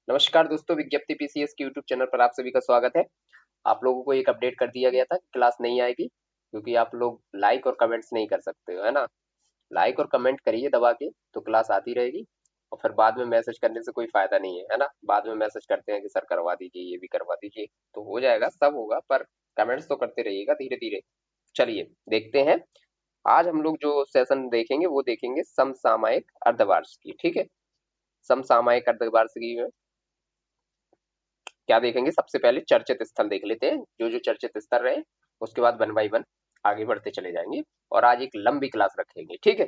नमस्कार दोस्तों, विज्ञप्ति पीसीएस के यूट्यूब चैनल पर आप सभी का स्वागत है। आप लोगों को एक अपडेट कर दिया गया था कि क्लास नहीं आएगी क्योंकि आप लोग लाइक और कमेंट्स नहीं कर सकते हो, है ना। लाइक और कमेंट करिए दबा के तो क्लास आती रहेगी। और फिर बाद में मैसेज करने से कोई फायदा नहीं है ना। बाद में मैसेज करते हैं कि सर करवा दीजिए, ये भी करवा दीजिए, तो हो जाएगा, सब होगा, पर कमेंट्स तो करते रहिएगा धीरे धीरे। चलिए देखते हैं। आज हम लोग जो सेशन देखेंगे वो देखेंगे समसामयिक अर्धवार्षिकी। ठीक है, समसामयिक अर्धवार्षिकी में क्या देखेंगे? सबसे पहले चर्चित स्थल देख लेते हैं, जो जो चर्चित स्थल रहे, उसके बाद वन बाई वन आगे बढ़ते चले जाएंगे। और आज एक लंबी क्लास रखेंगे, ठीक है,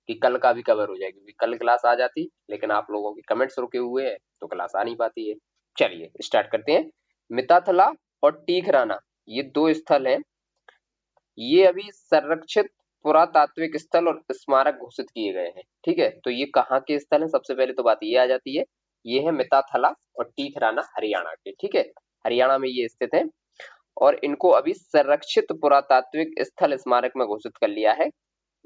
कि कल का भी कवर हो जाएगी, क्योंकि कल क्लास आ जाती लेकिन आप लोगों के कमेंट्स रुके हुए हैं तो क्लास आ नहीं पाती है। चलिए स्टार्ट करते हैं। मिताथला और टीकराना, ये दो स्थल हैं। ये अभी संरक्षित पुरातात्विक स्थल और स्मारक घोषित किए गए हैं। ठीक है, तो ये कहाँ के स्थल हैं? सबसे पहले तो बात ये आ जाती है, ये है मिताथला और टीकराना हरियाणा के। ठीक है, हरियाणा में ये स्थित है और इनको अभी संरक्षित पुरातात्विक स्थल स्मारक में घोषित कर लिया है।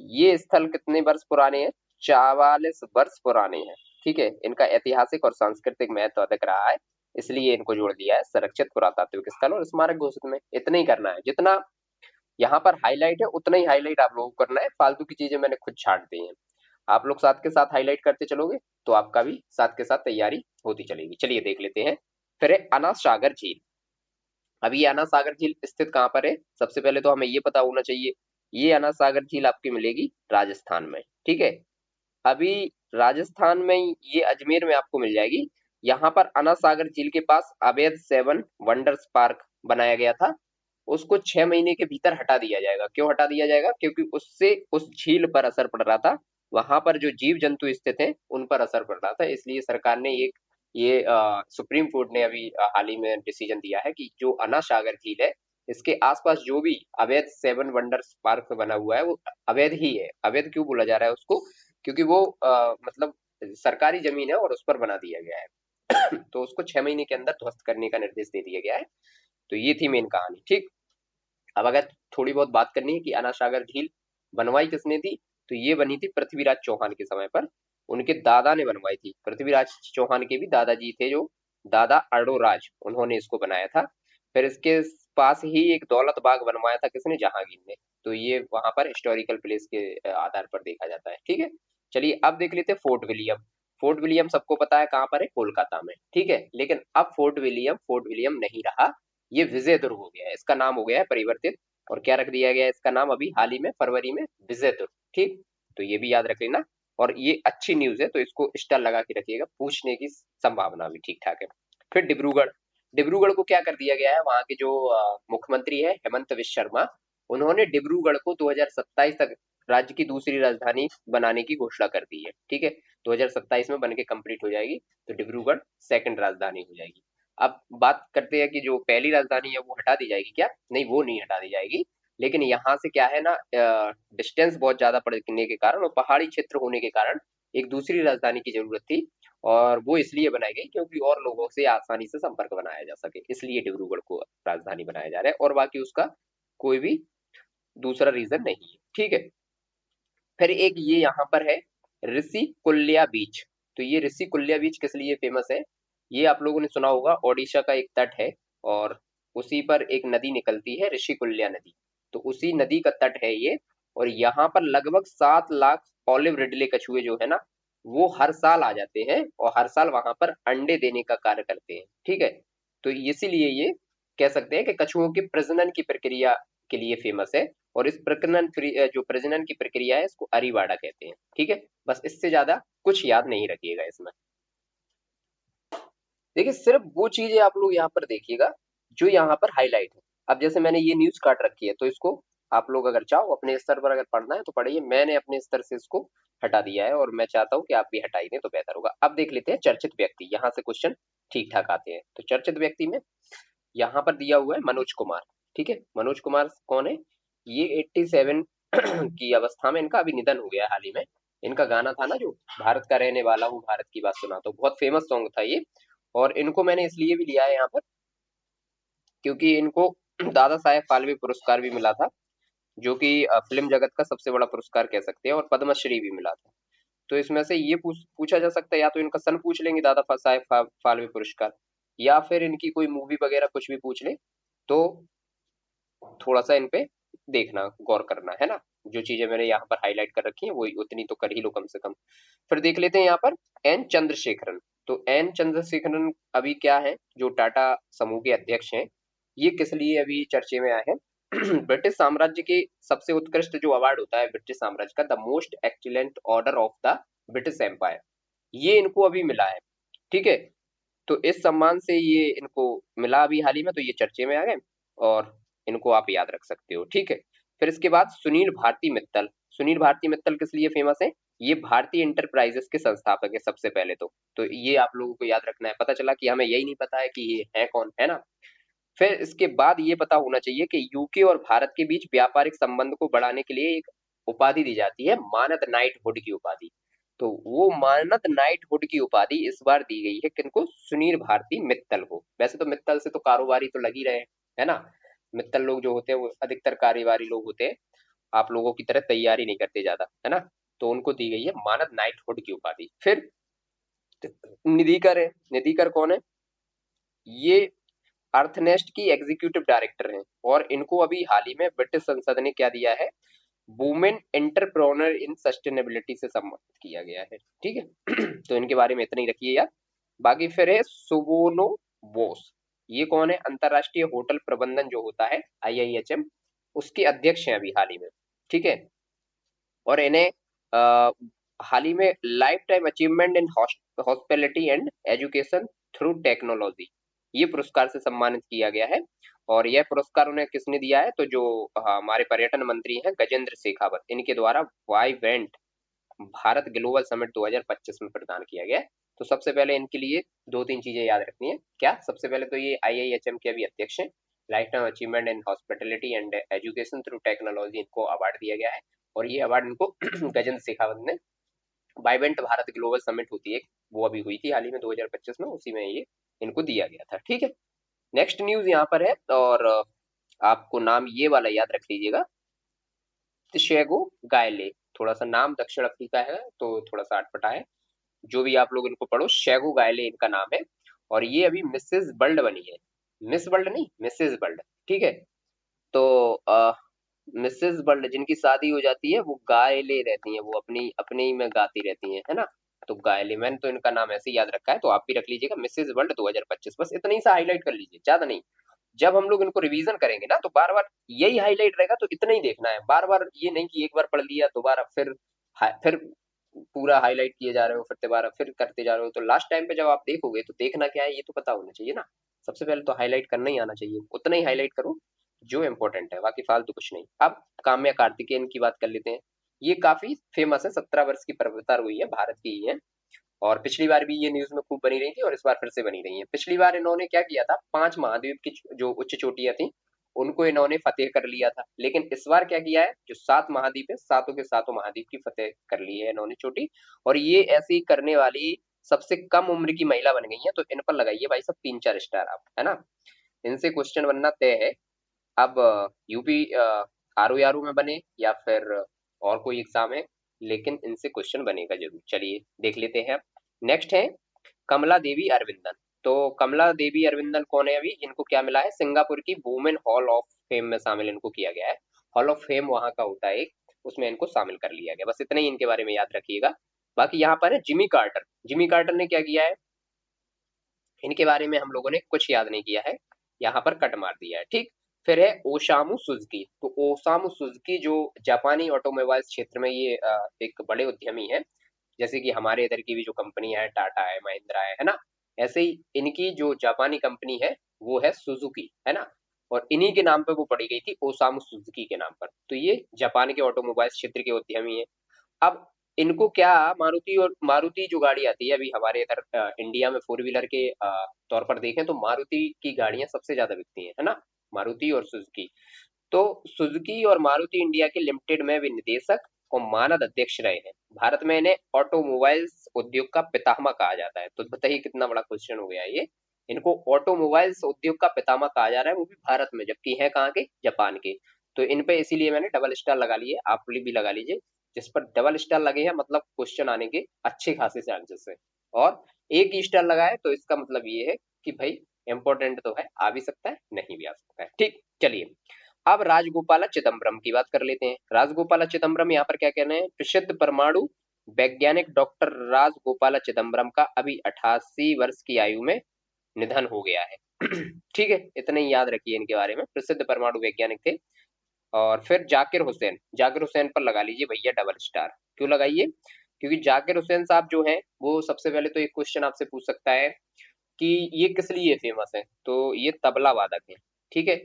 ये स्थल कितने वर्ष पुराने हैं? 44 वर्ष पुराने हैं। ठीक है, इनका ऐतिहासिक और सांस्कृतिक महत्व अधिक रहा है, इसलिए इनको जोड़ दिया है संरक्षित पुरातात्विक स्थल और स्मारक घोषित में। इतना ही करना है, जितना यहाँ पर हाईलाइट है उतना ही हाईलाइट आप लोगों को करना है। फालतू की चीजें मैंने खुद छांट दी हैं। आप लोग साथ के साथ हाईलाइट करते चलोगे तो आपका भी साथ के साथ तैयारी होती चलेगी। चलिए देख लेते हैं। फिर है अना सागर झील। अब ये अना सागर झील स्थित कहाँ पर है? सबसे पहले तो हमें ये पता होना चाहिए, ये अना सागर झील आपकी मिलेगी राजस्थान में। ठीक है, अभी राजस्थान में ये अजमेर में आपको मिल जाएगी। यहाँ पर अना सागर झील के पास अवैध सेवन वंडर्स पार्क बनाया गया था, उसको 6 महीने के भीतर हटा दिया जाएगा। क्यों हटा दिया जाएगा? क्योंकि उससे उस झील पर असर पड़ रहा था, वहां पर जो जीव जंतु स्थित हैं उन पर असर पड़ रहा था, इसलिए सरकार ने एक ये सुप्रीम कोर्ट ने अभी हाल ही में डिसीजन दिया है कि जो अना सागर झील है, इसके आसपास जो भी अवैध सेवन वंडर्स पार्क बना हुआ है वो अवैध ही है। अवैध क्यों बोला जा रहा है उसको? क्योंकि वो मतलब सरकारी जमीन है और उस पर बना दिया गया है तो उसको 6 महीने के अंदर ध्वस्त करने का निर्देश दे दिया गया है। तो ये थी मेन कहानी। ठीक, अब अगर थोड़ी बहुत बात करनी है कि अना सागर झील बनवाई किसने थी, तो ये बनी थी पृथ्वीराज चौहान के समय पर। उनके दादा ने बनवाई थी। पृथ्वीराज चौहान के भी दादाजी थे, जो दादा अर्डोराज, उन्होंने इसको बनाया था। फिर इसके पास ही एक दौलत बाग बनवाया था, किसने? जहांगीर ने। तो ये वहां पर हिस्टोरिकल प्लेस के आधार पर देखा जाता है। ठीक है, चलिए अब देख लेते हैं फोर्ट विलियम। फोर्ट विलियम सबको पता है कहाँ पर है? कोलकाता में। ठीक है, लेकिन अब फोर्ट विलियम नहीं रहा, ये विजय दुर्ग हो गया है। इसका नाम हो गया है परिवर्तित, और क्या रख दिया गया है इसका नाम अभी हाल ही में फरवरी में? विजय दुर्ग। ठीक, तो ये भी याद रख लेना। और ये अच्छी न्यूज है तो इसको स्टार लगा के रखिएगा, पूछने की संभावना भी ठीक ठाक है। फिर डिब्रूगढ़। डिब्रूगढ़ को क्या कर दिया गया है? वहां के जो मुख्यमंत्री है हेमंत विश्व शर्मा, उन्होंने डिब्रूगढ़ को 2027 तक राज्य की दूसरी राजधानी बनाने की घोषणा कर दी है। ठीक है, 2027 में बन के कंप्लीट हो जाएगी, तो डिब्रूगढ़ सेकंड राजधानी हो जाएगी। अब बात करते हैं कि जो पहली राजधानी है वो हटा दी जाएगी क्या? नहीं, वो नहीं हटा दी जाएगी, लेकिन यहाँ से क्या है ना, डिस्टेंस बहुत ज्यादा पड़ने के कारण और पहाड़ी क्षेत्र होने के कारण एक दूसरी राजधानी की जरूरत थी, और वो इसलिए बनाई गई क्योंकि और लोगों से आसानी से संपर्क बनाया जा सके, इसलिए डिब्रूगढ़ को राजधानी बनाया जा रहा है, और बाकी उसका कोई भी दूसरा रीजन नहीं है। ठीक है, फिर एक ये यहाँ पर है ऋषि कुल्या बीच। तो ये ऋषि कुल्या बीच किस लिए फेमस है? ये आप लोगों ने सुना होगा, ओडिशा का एक तट है और उसी पर एक नदी निकलती है, ऋषि कुल्या नदी। तो उसी नदी का तट है ये, और यहाँ पर लगभग 7 लाख ऑलिव रिडले कछुए जो है ना, वो हर साल आ जाते हैं और हर साल वहां पर अंडे देने का कार्य करते हैं। ठीक है, तो इसीलिए ये कह सकते हैं कि कछुओं की प्रजनन की प्रक्रिया के लिए फेमस है। और इस जो प्रजनन की प्रक्रिया है इसको अरीवाड़ा कहते हैं। ठीक है, बस इससे ज्यादा कुछ याद नहीं रखिएगा इसमें। देखिए सिर्फ वो चीजें आप लोग यहाँ पर देखिएगा जो यहाँ पर हाईलाइट है। अब जैसे मैंने ये न्यूज काट रखी है, तो इसको आप लोग अगर चाहो अपने स्तर पर अगर पढ़ना है तो पढ़िए। मैंने अपने स्तर से इसको हटा दिया है और मैं चाहता हूँ कि आप भी हटाई दें तो बेहतर होगा। अब देख लेते हैं चर्चित व्यक्ति, यहाँ से क्वेश्चन ठीक ठाक आते हैं। तो चर्चित व्यक्ति में यहाँ पर दिया हुआ है मनोज कुमार। ठीक है, मनोज कुमार कौन है? ये 87 की अवस्था में, इनका अभी निधन हो गया हाल ही में। इनका गाना था ना जो भारत का रहने वाला हूँ भारत की बात सुना, तो बहुत फेमस सॉन्ग था ये। और इनको मैंने इसलिए भी लिया है यहाँ पर क्योंकि इनको दादा साहेब फाल्के पुरस्कार भी मिला था, जो कि फिल्म जगत का सबसे बड़ा पुरस्कार कह सकते हैं, और पद्मश्री भी मिला था। तो इसमें से ये पूछा जा सकता है, या तो इनका सन पूछ लेंगे दादा साहेब फाल्के पुरस्कार, या फिर इनकी कोई मूवी वगैरह कुछ भी पूछ ले, तो थोड़ा सा इन पे देखना, गौर करना है ना। जो चीजें मैंने यहाँ पर हाईलाइट कर रखी हैं वो उतनी तो कर ही लो कम से कम। फिर देख लेते हैं यहाँ पर एन चंद्रशेखरन। तो एन चंद्रशेखरन अभी क्या है, जो टाटा समूह के अध्यक्ष हैं, ये किस लिए अभी चर्चे में आए हैं? ब्रिटिश साम्राज्य के सबसे उत्कृष्ट जो अवार्ड होता है ब्रिटिश साम्राज्य का, the most excellent order of the British empire, ये इनको अभी मिला है। ठीक है, तो इस सम्मान से ये इनको मिला अभी हाल ही में, तो ये चर्चे में आ गए और इनको आप याद रख सकते हो। ठीक है, फिर इसके बाद सुनील भारती मित्तल। सुनील भारती मित्तल किस लिए फेमस है? ये भारतीय इंटरप्राइजेस के संस्थापक है सबसे पहले तो ये आप लोगों को याद रखना है। पता चला कि हमें यही नहीं पता है कि ये है कौन, है ना। फिर इसके बाद ये पता होना चाहिए कि यूके और भारत के बीच व्यापारिक संबंध को बढ़ाने के लिए एक उपाधि दी जाती है, मानद नाइटहुड की उपाधि। तो वो मानद नाइटहुड की उपाधि इस बार दी गई है किनको? सुनील भारती मित्तल को। वैसे तो मित्तल से तो कारोबारी तो लग ही रहे हैं, है ना। मित्तल लोग जो होते हैं वो अधिकतर कारोबारी लोग होते हैं, आप लोगों की तरह तैयारी नहीं करते ज्यादा, है ना। तो उनको दी गई है मानद नाइटहुड की उपाधि। फिर निधिकर है। निधिकर कौन है? ये अर्थनेस्ट की एग्जीक्यूटिव डायरेक्टर हैं, और इनको अभी हाल ही में ब्रिटिश संसद ने क्या दिया है? वुमेन एंटरप्रेन्योर इन सस्टेनेबिलिटी से सम्मानित किया गया है। ठीक है। तो इनके बारे में इतना ही रखिए यार। बाकी फिर है सुबोनो बोस। ये कौन है? अंतरराष्ट्रीय होटल प्रबंधन जो होता है IIHM, उसके अध्यक्ष हैं अभी हाल ही में। ठीक है, और इन्हें अ, हाल ही में life time achievement in hospitality and education through technology, ये पुरस्कार से सम्मानित किया गया है। और यह पुरस्कार उन्हें किसने दिया है? तो जो हमारे पर्यटन मंत्री हैं गजेंद्र शेखावत, इनके द्वारा वाइवेंट भारत ग्लोबल समिट 2025 में प्रदान किया गया है। तो सबसे पहले इनके लिए दो तीन चीजें याद रखनी है। क्या? सबसे पहले तो ये IIHM के अभी अध्यक्ष हैं, life time achievement in hospitality and education through technology, इनको अवार्ड दिया गया है। और ये अवार्ड इनको गजेंद्र शेखावत ने, वाइवेंट भारत ग्लोबल समिट होती है वो अभी हुई थी हाल ही में 2025 में, उसी में ये इनको दिया गया था। ठीक है, नेक्स्ट न्यूज यहाँ पर है, और आपको नाम ये वाला याद रख लीजिएगा, तिशेगो गायले। थोड़ा सा नाम दक्षिण अफ्रीका है तो थोड़ा सा अटपटा है, जो भी आप लोग इनको पढ़ो। शेगो गायले इनका नाम है, और ये अभी मिसेस वर्ल्ड बनी है। मिस वर्ल्ड नहीं, मिसेस वर्ल्ड। ठीक है, तो मिसेस वर्ल्ड जिनकी शादी हो जाती है वो गायले रहती हैं, वो अपनी अपने ही में गाती रहती हैं, है ना। तो गायले, मैंने तो इनका नाम ऐसे ही याद रखा है, तो आप भी रख लीजिएगा मिसेस वर्ल्ड 2025, बस इतना ही सा हाईलाइट कर लीजिए, ज्यादा नहीं। जब हम लोग इनको रिवीजन करेंगे ना तो बार बार यही हाईलाइट रहेगा, तो इतना ही देखना है, बार बार ये नहीं कि एक बार पढ़ लिया दोबारा फिर पूरा हाईलाइट किए जा रहे हो, फिर दोबारा फिर करते जा रहे हो। तो लास्ट टाइम पे जब आप देखोगे तो देखना क्या है ये तो पता होना चाहिए ना। सबसे पहले तो हाईलाइट करना ही आना चाहिए, उतना ही हाईलाइट करो जो इम्पोर्टेंट है, बाकी फालतू कुछ नहीं। अब काम्या कार्तिकेयन की बात कर लेते हैं। ये काफी फेमस है, 17 वर्ष की प्रवृत्ता हुई है, भारत की ही है। और पिछली बार भी ये न्यूज में खूब बनी रही थी, और इस बार फिर से बनी रही है। पिछली बार इन्होंने क्या किया था, 5 महाद्वीप की जो उच्च चोटियां थी उनको इन्होंने फतेह कर लिया था। लेकिन इस बार क्या किया है, जो 7 महाद्वीप है, सातों के सातों महाद्वीप की फतेह कर ली है इन्होंने चोटी। और ये ऐसी करने वाली सबसे कम उम्र की महिला बन गई है। तो इन पर लगाइए भाई सब 3-4 स्टार आप, है ना। इनसे क्वेश्चन बनना तय है। अब यूपी आर ओ में बने या फिर और कोई एग्जाम है, लेकिन इनसे क्वेश्चन बनेगा जरूर। चलिए देख लेते हैं। नेक्स्ट है कमला देवी अरविंदन। तो कमला देवी अरविंदन कौन है? अभी इनको क्या मिला है? सिंगापुर की वुमेन हॉल ऑफ फेम में शामिल इनको किया गया है। हॉल ऑफ फेम वहां का होता है एक, उसमें इनको शामिल कर लिया गया। बस इतना ही इनके बारे में याद रखिएगा। बाकी यहाँ पर है जिमी कार्टर। जिमी कार्टर ने क्या किया है, इनके बारे में हम लोगों ने कुछ याद नहीं किया है, यहाँ पर कट मार दिया है। ठीक, फिर है ओसामू सुजुकी। तो ओसामू सुजुकी जो जापानी ऑटोमोबाइल्स क्षेत्र में ये एक बड़े उद्यमी है। जैसे कि हमारे इधर की भी जो कंपनी है, टाटा है, महिंद्रा है ना, ऐसे ही इनकी जो जापानी कंपनी है वो है सुजुकी, है ना। और इन्हीं के नाम पे वो पड़ी गई थी, ओसामू सुजुकी के नाम पर। तो ये जापान के ऑटोमोबाइल्स क्षेत्र के उद्यमी है। अब इनको क्या, मारुति, और मारुति जो गाड़ी आती है अभी हमारे इधर इंडिया में फोर व्हीलर के तौर पर देखें तो मारुति की गाड़ियां सबसे ज्यादा बिकती हैं, है ना, मारुति और सुजुकी। तो सुजुकी और मारुति इंडिया के लिमिटेड में भी निदेशक और मानद अध्यक्ष रहे हैं। भारत में इन्हें ऑटोमोबाइल्स उद्योग का पितामह कहा जाता है। तो बताइए कितना बड़ा क्वेश्चन हो गया ये। इनको ऑटोमोबाइल्स उद्योग का पितामह कहा जा रहा है, वो भी भारत में, जबकि है कहाँ के? जापान के। तो इन पे इसीलिए मैंने डबल स्टार लगा लिए, आप भी लगा लीजिए। जिस पर डबल स्टार लगे हैं मतलब क्वेश्चन आने के अच्छे खासे चांसेस है, और एक ही स्टार लगा है तो इसका मतलब ये है कि भाई इंपॉर्टेंट तो है, आ भी सकता है नहीं भी आ सकता है। ठीक, चलिए अब राजगोपाला चिदम्बरम की बात कर लेते हैं। राजगोपाला चिदम्बरम यहाँ पर क्या कहना है, प्रसिद्ध परमाणु वैज्ञानिक डॉक्टर राजगोपाला चिदम्बरम का अभी 88 वर्ष की आयु में निधन हो गया है। ठीक है, इतने ही याद रखिए इनके बारे में, प्रसिद्ध परमाणु वैज्ञानिक थे। और फिर जाकिर हुसैन, जाकिर हुसैन पर लगा लीजिए भैया डबल स्टार। क्यों लगाइए, क्योंकि जाकिर हुसैन साहब जो हैं वो सबसे पहले तो एक क्वेश्चन आपसे पूछ सकता है कि ये किस लिए फेमस है, तो ये तबला वादक है। ठीक है,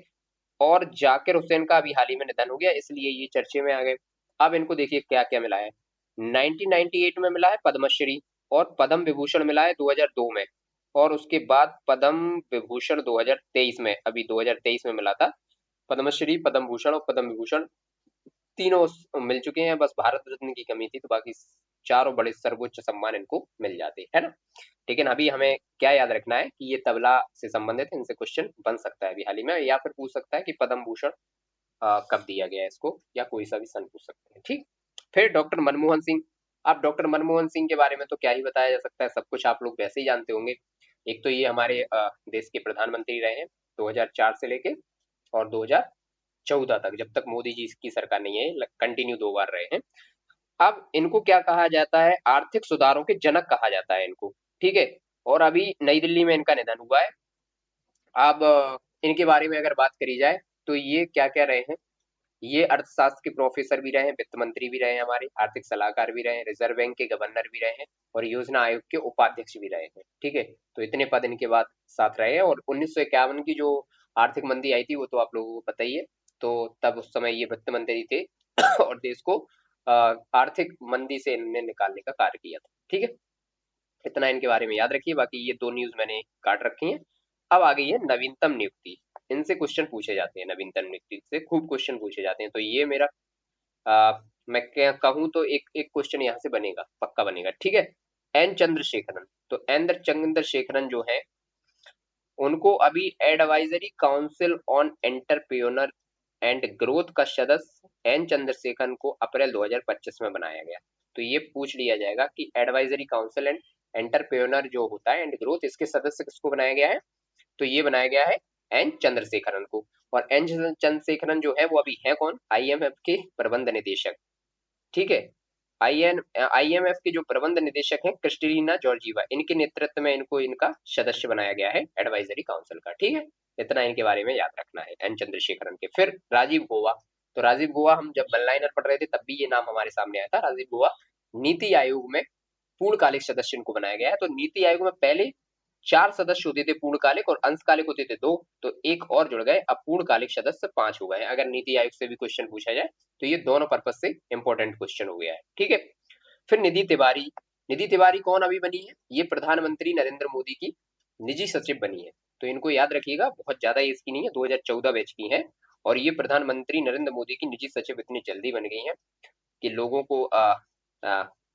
और जाकिर हुसैन का अभी हाल ही में निधन हो गया इसलिए ये चर्चे में आ गए। अब इनको देखिए क्या क्या मिला है, 1998 में मिला है पद्मश्री, और पद्म विभूषण मिला है 2002 में, और उसके बाद पद्म विभूषण 2023 में, अभी 2023 में मिला था। पद्मश्री, पद्म भूषण और पद्म विभूषण तीनों मिल चुके हैं, बस भारत रत्न की कमी थी, तो बाकी चारों बड़े सर्वोच्च सम्मान इनको मिल जाते है ना। लेकिन अभी हमें क्या याद रखना है कि ये तबला से संबंधित है, इनसे क्वेश्चन बन सकता है अभी हाल ही में, या फिर पूछ सकता है कि पद्म भूषण कब दिया गया है इसको, या कोई सा भी सन पूछ सकते हैं। ठीक, फिर डॉक्टर मनमोहन सिंह। अब डॉक्टर मनमोहन सिंह के बारे में तो क्या ही बताया जा सकता है, सब कुछ आप लोग वैसे ही जानते होंगे। एक तो ये हमारे देश के प्रधानमंत्री रहे हैं 2004 से लेके और 2014 तक, जब तक मोदी जी की सरकार नहीं है, कंटिन्यू 2 बार रहे हैं। अब इनको क्या कहा जाता है, आर्थिक सुधारों के जनक कहा जाता है इनको। ठीक है, और अभी नई दिल्ली में इनका निधन हुआ है। अब इनके बारे में अगर बात करी जाए तो ये क्या क्या रहे हैं, ये अर्थशास्त्र के प्रोफेसर भी रहे हैं, वित्त मंत्री भी रहे हैं, हमारे आर्थिक सलाहकार भी रहे हैं, रिजर्व बैंक के गवर्नर भी रहे हैं, और योजना आयोग के उपाध्यक्ष भी रहे हैं। ठीक है, तो इतने पद इनके बाद साथ रहे हैं। और 1951 की जो आर्थिक मंदी आई थी वो तो आप लोगों को पता ही है, तो तब उस समय ये वित्त मंत्री थे और देश को आर्थिक मंदी से इन्होंने निकालने का कार्य किया था। ठीक है, इतना इनके बारे में याद रखिए, बाकी ये 2 न्यूज मैंने काट रखी हैं। अब आ गई है नवीनतम नियुक्ति, इनसे क्वेश्चन पूछे जाते हैं, नवीनतम नियुक्ति से खूब क्वेश्चन पूछे जाते हैं। तो ये मेरा मैं क्या कहूँ तो एक एक क्वेश्चन यहाँ से बनेगा, पक्का बनेगा। ठीक है, एन चंद्रशेखरन, तो एन चंद्रशेखरन जो है उनको अभी advisory council on entrepreneur and growth का सदस्य एन चंद्रशेखरन को अप्रैल 2025 में बनाया गया। तो ये पूछ लिया जाएगा कि एडवाइजरी काउंसिल एंड एंटरप्रेन्योर जो होता है एंड ग्रोथ, इसके सदस्य किसको बनाया गया है, तो ये बनाया गया है एन चंद्रशेखरन को। और एन चंद्रशेखरन जो है वो अभी है कौन, आईएमएफ के प्रबंध निदेशक। ठीक है, आईएमएफ के जो प्रबंध निदेशक हैं क्रिस्टलीना जॉर्जीवा, इनके नेतृत्व में इनको इनका सदस्य बनाया गया है एडवाइजरी काउंसिल का। ठीक है, इतना इनके बारे में याद रखना है एन चंद्रशेखरन के। फिर राजीव गोवा, तो राजीव गोवा हम जब वन लाइनर पढ़ रहे थे तब भी ये नाम हमारे सामने आया था, राजीव गोवा। नीति आयोग में पूर्णकालिक सदस्य इनको बनाया गया है। तो नीति आयोग में पहले 4 सदस्य होते थे पूर्णकालिक, और अंशकालिक होते थे 2, तो एक और जुड़ गए, अब पूर्णकालिक सदस्य 5 हो गए हैं। अगर नीति आयोग से भी क्वेश्चन पूछा जाए तो ये दोनों पर्पज से इंपॉर्टेंट क्वेश्चन हो गया है। ठीक है, फिर निधि तिवारी, निधि तिवारी कौन अभी बनी है, ये प्रधानमंत्री नरेंद्र मोदी की निजी सचिव बनी है। तो इनको याद रखिएगा, बहुत ज्यादा एज की नहीं है, 2014 बैच की है, और ये प्रधानमंत्री नरेंद्र मोदी की निजी सचिव इतनी जल्दी बन गई है कि लोगों को आ,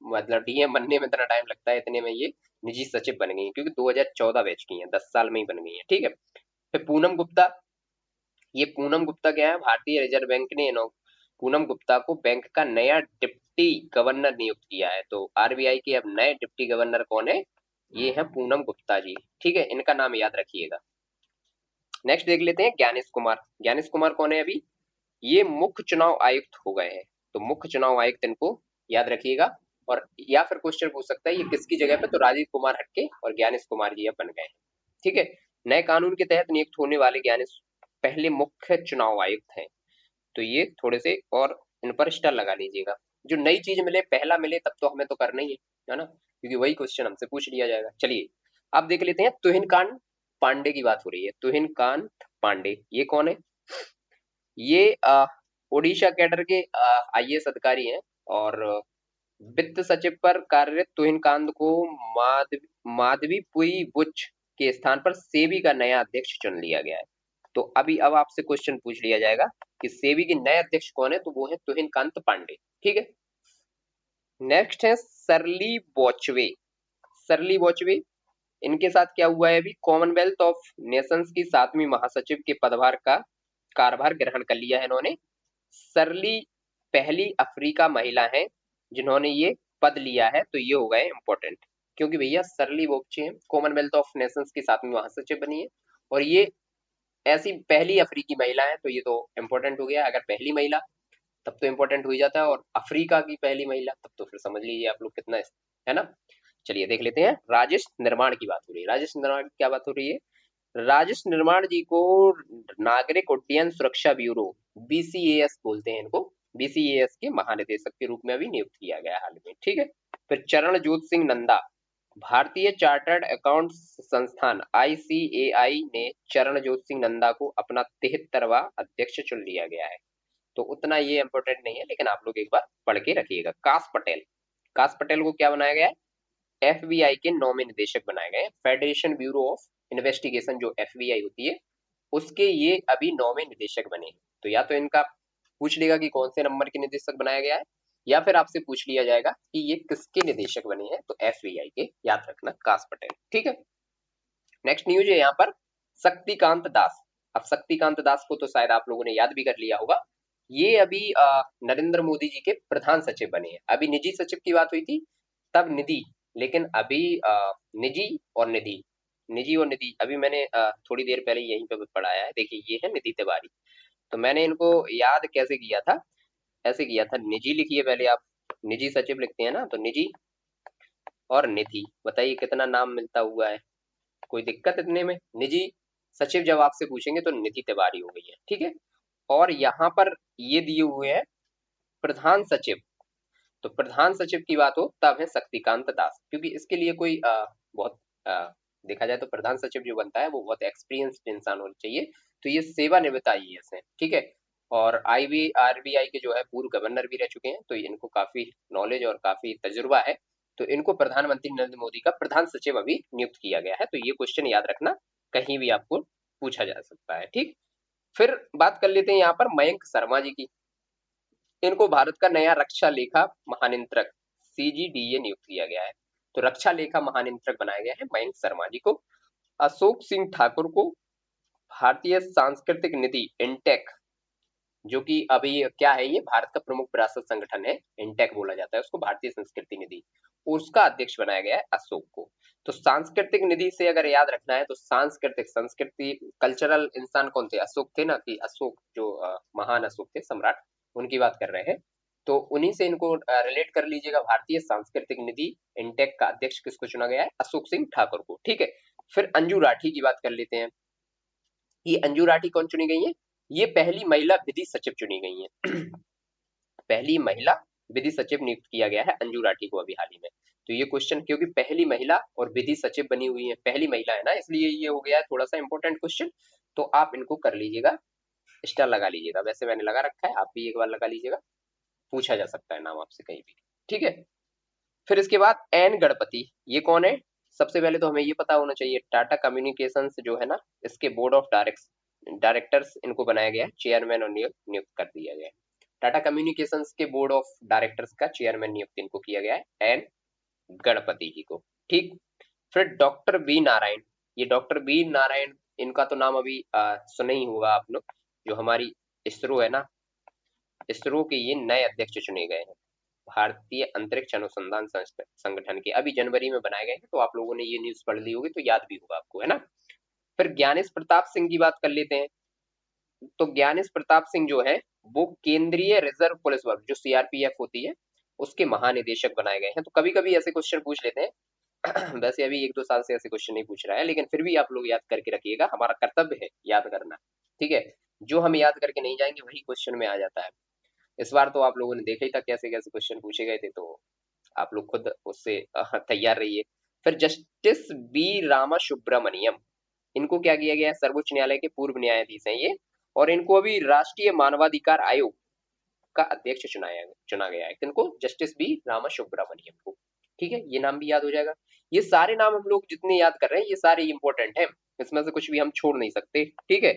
मतलब डीएम बनने में इतना टाइम लगता है, इतने में ये निजी सचिव बन गई है, क्योंकि 2014 बैच की हैं, 10 साल में ही बन गई है। ठीक है, फिर पूनम गुप्ता, ये पूनम गुप्ता क्या है, भारतीय रिजर्व बैंक ने पूनम गुप्ता को बैंक का नया डिप्टी गवर्नर नियुक्त किया है। तो आरबीआई के अब नए डिप्टी गवर्नर कौन है, ये है पूनम गुप्ता जी। ठीक है, इनका नाम याद रखिएगा। नेक्स्ट देख लेते हैं ज्ञानेश कुमार, ज्ञानेश कुमार कौन है अभी, ये मुख्य चुनाव आयुक्त हो गए हैं। तो मुख्य चुनाव आयुक्त इनको याद रखिएगा। और या फिर क्वेश्चन पूछ सकता है ये किसकी जगह पे, तो राजीव कुमार हटके और ज्ञानेश कुमार जी अब बन गए हैं। ठीक है, नए कानून के तहत नियुक्त होने वाले ज्ञानेश पहले मुख्य चुनाव आयुक्त हैं। तो ये थोड़े से और इन पर स्टार लगा लीजिएगा। जो नई चीज मिले, पहला मिले तब तो हमें तो करना ही है ना, क्योंकि वही क्वेश्चन हमसे पूछ लिया जाएगा। चलिए अब देख लेते हैं, तुहिनकांत पांडे की बात हो रही है। तुहिनकांत पांडे ये कौन है, ये ओडिशा कैडर के आईएएस अधिकारी हैं, और वित्त सचिव पर कार्यरत तुहिनकांत को माधवीपुई बुच के स्थान पर सेबी का नया अध्यक्ष चुन लिया गया है। तो अभी अब आपसे क्वेश्चन पूछ लिया जाएगा कि सेबी के नए अध्यक्ष कौन है, तो वो है तुहिनकांत पांडे। ठीक है, नेक्स्ट है सरली बॉचवे, सरली बॉचवे, इनके साथ क्या हुआ है, अभी कॉमनवेल्थ ऑफ नेशंस की 7वीं महासचिव के पदभार का कार्यभार ग्रहण कर लिया है इन्होंने। सरली पहली अफ्रीका महिला है जिन्होंने ये पद लिया है, तो ये हो गए इंपॉर्टेंट, क्योंकि भैया सरली बोपचे कॉमनवेल्थ ऑफ नेशंस के साथ में महासचिव बनी है, और ये ऐसी पहली अफ्रीकी महिला है, तो ये तो इंपॉर्टेंट हो गया। अगर पहली महिला तब तो इंपॉर्टेंट हो ही जाता है, और अफ्रीका की पहली महिला, तब तो फिर समझ लीजिए आप लोग कितना है ना। चलिए देख लेते हैं, राजेश निर्माण की बात हो रही है। राजेश निर्माण की क्या बात हो रही है? राजेश निर्माण जी को नागरिक उड्डयन सुरक्षा ब्यूरो, बीसीएएस बोलते हैं इनको, बीसीएएस के महानिदेशक के रूप में अभी नियुक्त किया गया हाल में, ठीक है। फिर चरणजोत सिंह नंदा, भारतीय चार्टर्ड अकाउंट संस्थान आईसीएआई ने चरणजोत सिंह नंदा को अपना 73वां अध्यक्ष चुन लिया गया है, तो उतना ये इंपॉर्टेंट नहीं है, लेकिन आप लोग एक बार पढ़ के रखिएगा। कास पटेल, कास पटेल को क्या बनाया गया है? एफबीआई के नौवें निदेशक बनाए गए, फेडरेशन ब्यूरो ऑफ इन्वेस्टिगेशन जो एफबीआई होती है, उसके ये अभी नौवें निदेशक बने हैं। तो या तो इनका पूछ लेगा कि कौन से नंबर के निदेशक बनाया गया है, या फिर आपसे पूछ लिया जाएगा कि ये किसके निदेशक बने हैं, तो एफबीआई के, याद रखना कास पटेल, ठीक है। नेक्स्ट न्यूज है यहाँ पर शक्तिकांत दास। अब शक्तिकांत दास को तो शायद आप लोगों ने याद भी कर लिया होगा, ये अभी नरेंद्र मोदी जी के प्रधान सचिव बने हैं। अभी निजी सचिव की बात हुई थी, तब निधि, लेकिन अभी निजी और निधि, निजी और निधि अभी मैंने थोड़ी देर पहले यहीं पे पढ़ाया है। देखिए ये है निधि तिवारी, तो मैंने इनको याद कैसे किया था, ऐसे किया था, निजी लिखिए पहले आप, निजी सचिव लिखते हैं ना, तो निजी और निधि, बताइए कितना नाम मिलता हुआ है, कोई दिक्कत इतने में? निजी सचिव जब आपसे पूछेंगे तो निधि तिवारी हो गई है, ठीक है। और यहाँ पर ये दिए हुए हैं प्रधान सचिव, तो प्रधान सचिव की बात हो तब है शक्तिकांत दास, क्योंकि इसके लिए कोई बहुत देखा जाए तो प्रधान सचिव जो बनता है वो बहुत एक्सपीरियंस्ड इंसान होना चाहिए, तो ये सेवानिवृत्त आईएएस है, ठीक है। और आरबीआई के जो है पूर्व गवर्नर भी रह चुके हैं, तो इनको काफी नॉलेज और काफी तजुर्बा है, तो इनको प्रधानमंत्री नरेंद्र मोदी का प्रधान सचिव अभी नियुक्त किया गया है, तो ये क्वेश्चन याद रखना, कहीं भी आपको पूछा जा सकता है, ठीक। फिर बात कर लेते हैं यहाँ पर मयंक शर्मा जी की। इनको भारत का नया रक्षा लेखा महानियंत्रक सीजीडीए नियुक्त किया गया है, तो रक्षा लेखा महानियंत्रक बनाया गया है मयंक शर्मा जी को। अशोक सिंह ठाकुर को भारतीय सांस्कृतिक निधि इंटेक, जो कि अभी क्या है, ये भारत का प्रमुख विरासत संगठन है, इंटेक बोला जाता है उसको, भारतीय संस्कृति निधि, उसका अध्यक्ष बनाया गया है अशोक को। तो सांस्कृतिक निधि से अगर याद रखना है तो सांस्कृतिक, संस्कृति, कल्चरल इंसान कौन थे? अशोक थे ना, कि अशोक जो महान अशोक थे सम्राट, उनकी बात कर रहे हैं, तो उन्हीं से इनको रिलेट कर लीजिएगा। भारतीय सांस्कृतिक निधि इंटेक का अध्यक्ष किसको चुना गया है? अशोक सिंह ठाकुर को, ठीक है। फिर अंजू राठी की बात कर लेते हैं, ये अंजू राठी कौन चुनी गई है? ये पहली महिला विधि सचिव चुनी गई है पहली महिला विधि सचिव नियुक्त किया गया है अंजू राठी को अभी हाल ही में। तो ये क्वेश्चन, क्योंकि पहली महिला और विधि सचिव बनी हुई है, पहली महिला है ना, इसलिए ये हो गया है थोड़ा सा इंपॉर्टेंट क्वेश्चन, तो आप इनको कर लीजिएगा, स्टार लगा लीजिएगा, वैसे मैंने लगा रखा है, आप भी एक बार लगा लीजिएगा, पूछा जा सकता है नाम आपसे कहीं भी, ठीक है। फिर इसके बाद एन गणपति, ये कौन है? सबसे पहले तो हमें ये पता होना चाहिए, टाटा कम्युनिकेशंस जो है ना, इसके बोर्ड ऑफ डायरेक्टर्स इनको बनाया गया है, चेयरमैन और नियुक्त कर दिया गया है। टाटा कम्युनिकेशंस के बोर्ड ऑफ डायरेक्टर्स का चेयरमैन नियुक्त इनको किया गया है, एन गणपति जी को, ठीक। फिर डॉक्टर बी नारायण, ये डॉक्टर बी नारायण, इनका तो नाम अभी सुना ही होगा आप लोग, जो हमारी इसरो है ना, इसरो के ये नए अध्यक्ष चुने गए हैं, भारतीय अंतरिक्ष अनुसंधान संगठन के, अभी जनवरी में बनाए गए हैं, तो आप लोगों ने ये न्यूज पढ़ ली होगी, तो याद भी होगा आपको, है ना। फिर ज्ञानेश प्रताप सिंह की बात कर लेते हैं, तो ज्ञानेश प्रताप सिंह जो है वो केंद्रीय रिजर्व पुलिस बल जो सीआरपीएफ होती है उसके महानिदेशक बनाए गए हैं। तो कभी कभी ऐसे क्वेश्चन पूछ लेते हैं वैसे अभी 1-2 साल से ऐसे क्वेश्चन नहीं पूछ रहा है, लेकिन फिर भी आप लोग याद करके रखिएगा, हमारा कर्तव्य है याद करना, ठीक है। जो हम याद करके नहीं जाएंगे वही क्वेश्चन में आ जाता है। इस बार तो आप लोगों ने देखा ही था कैसे कैसे क्वेश्चन पूछे गए थे, तो आप लोग खुद उससे तैयार रहिए। फिर जस्टिस बी रामा सुब्रमण्यम, इनको क्या किया गया है? सर्वोच्च न्यायालय के पूर्व न्यायाधीश हैं ये, और इनको अभी राष्ट्रीय मानवाधिकार आयोग का अध्यक्ष चुना गया है, किनको? जस्टिस बी रामा सुब्रमण्यम को, ठीक है। ये नाम भी याद हो जाएगा। ये सारे नाम हम लोग जितने याद कर रहे हैं ये सारे इंपॉर्टेंट हैं, इसमें से कुछ भी हम छोड़ नहीं सकते, ठीक है।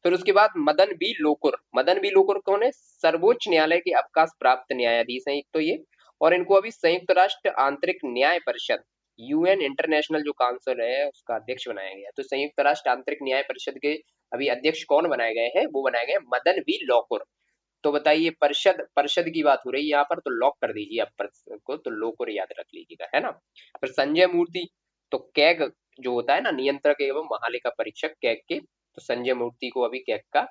फिर उसके बाद मदन बी लोकुर, मदन बी लोकुर कौन है? सर्वोच्च न्यायालय के अवकाश प्राप्त न्यायाधीश हैं एक तो ये, और इनको अभी संयुक्त राष्ट्र आंतरिक न्याय परिषद, यूएन इंटरनेशनल जो काउंसिल है उसका अध्यक्ष बनाया गया। तो संयुक्त राष्ट्र आंतरिक न्याय परिषद के अभी अध्यक्ष कौन बनाए गए हैं? वो बनाए गए मदन बी लोकुर, तो बताइए, परिषद परिषद की बात हो रही है यहाँ पर, तो लॉक कर दीजिए आप परिषद को, तो लो को याद रख लीजिएगा, है ना। फिर संजय मूर्ति, तो कैग जो होता है ना, नियंत्रक एवं महालेखा परीक्षक कैग के, तो संजय मूर्ति को अभी कैग का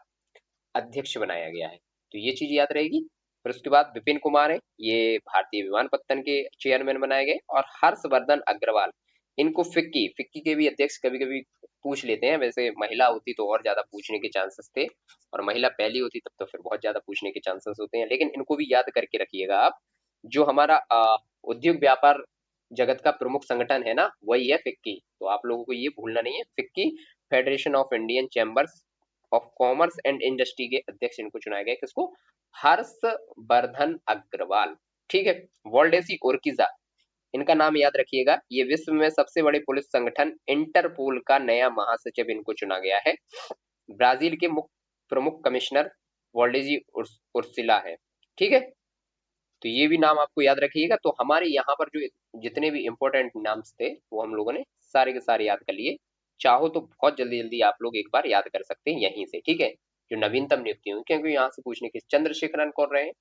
अध्यक्ष बनाया गया है, तो ये चीज याद रहेगी। फिर उसके बाद विपिन कुमार है, ये भारतीय विमानपत्तन के चेयरमैन बनाए गए। और हर्षवर्धन अग्रवाल, इनको फिक्की फिक्की के भी अध्यक्ष कभी कभी पूछ लेते हैं, वैसे महिला होती तो और ज्यादा पूछने के चांसेस थे, और महिला पहली होती तब तो फिर बहुत ज्यादा पूछने के चांसेस होते हैं, लेकिन इनको भी याद करके रखिएगा आप। जो हमारा उद्योग व्यापार जगत का प्रमुख संगठन है ना, वही है फिक्की, तो आप लोगों को ये भूलना नहीं है। FICCI, federation of Indian chambers of commerce and industry के अध्यक्ष इनको चुनाया गया, किसको, हर्षवर्धन अग्रवाल। ठीक है। वॉल्डेसी उर्किजा, इनका नाम याद रखिएगा, ये विश्व में सबसे बड़े पुलिस संगठन इंटरपोल का नया महासचिव इनको चुना गया है। ब्राजील के प्रमुख कमिश्नर वॉल्डेजी उर्सिला है। ठीक है, तो ये भी नाम आपको याद रखिएगा। तो हमारे यहाँ पर जो जितने भी इंपॉर्टेंट नाम्स थे वो हम लोगों ने सारे के सारे याद कर लिए। चाहो तो बहुत जल्दी जल्दी आप लोग एक बार याद कर सकते हैं यहीं से, ठीक है। जो नवीनतम नियुक्ति हुई, क्योंकि यहाँ से पूछने की, चंद्रशेखरन कौन रहे हैं,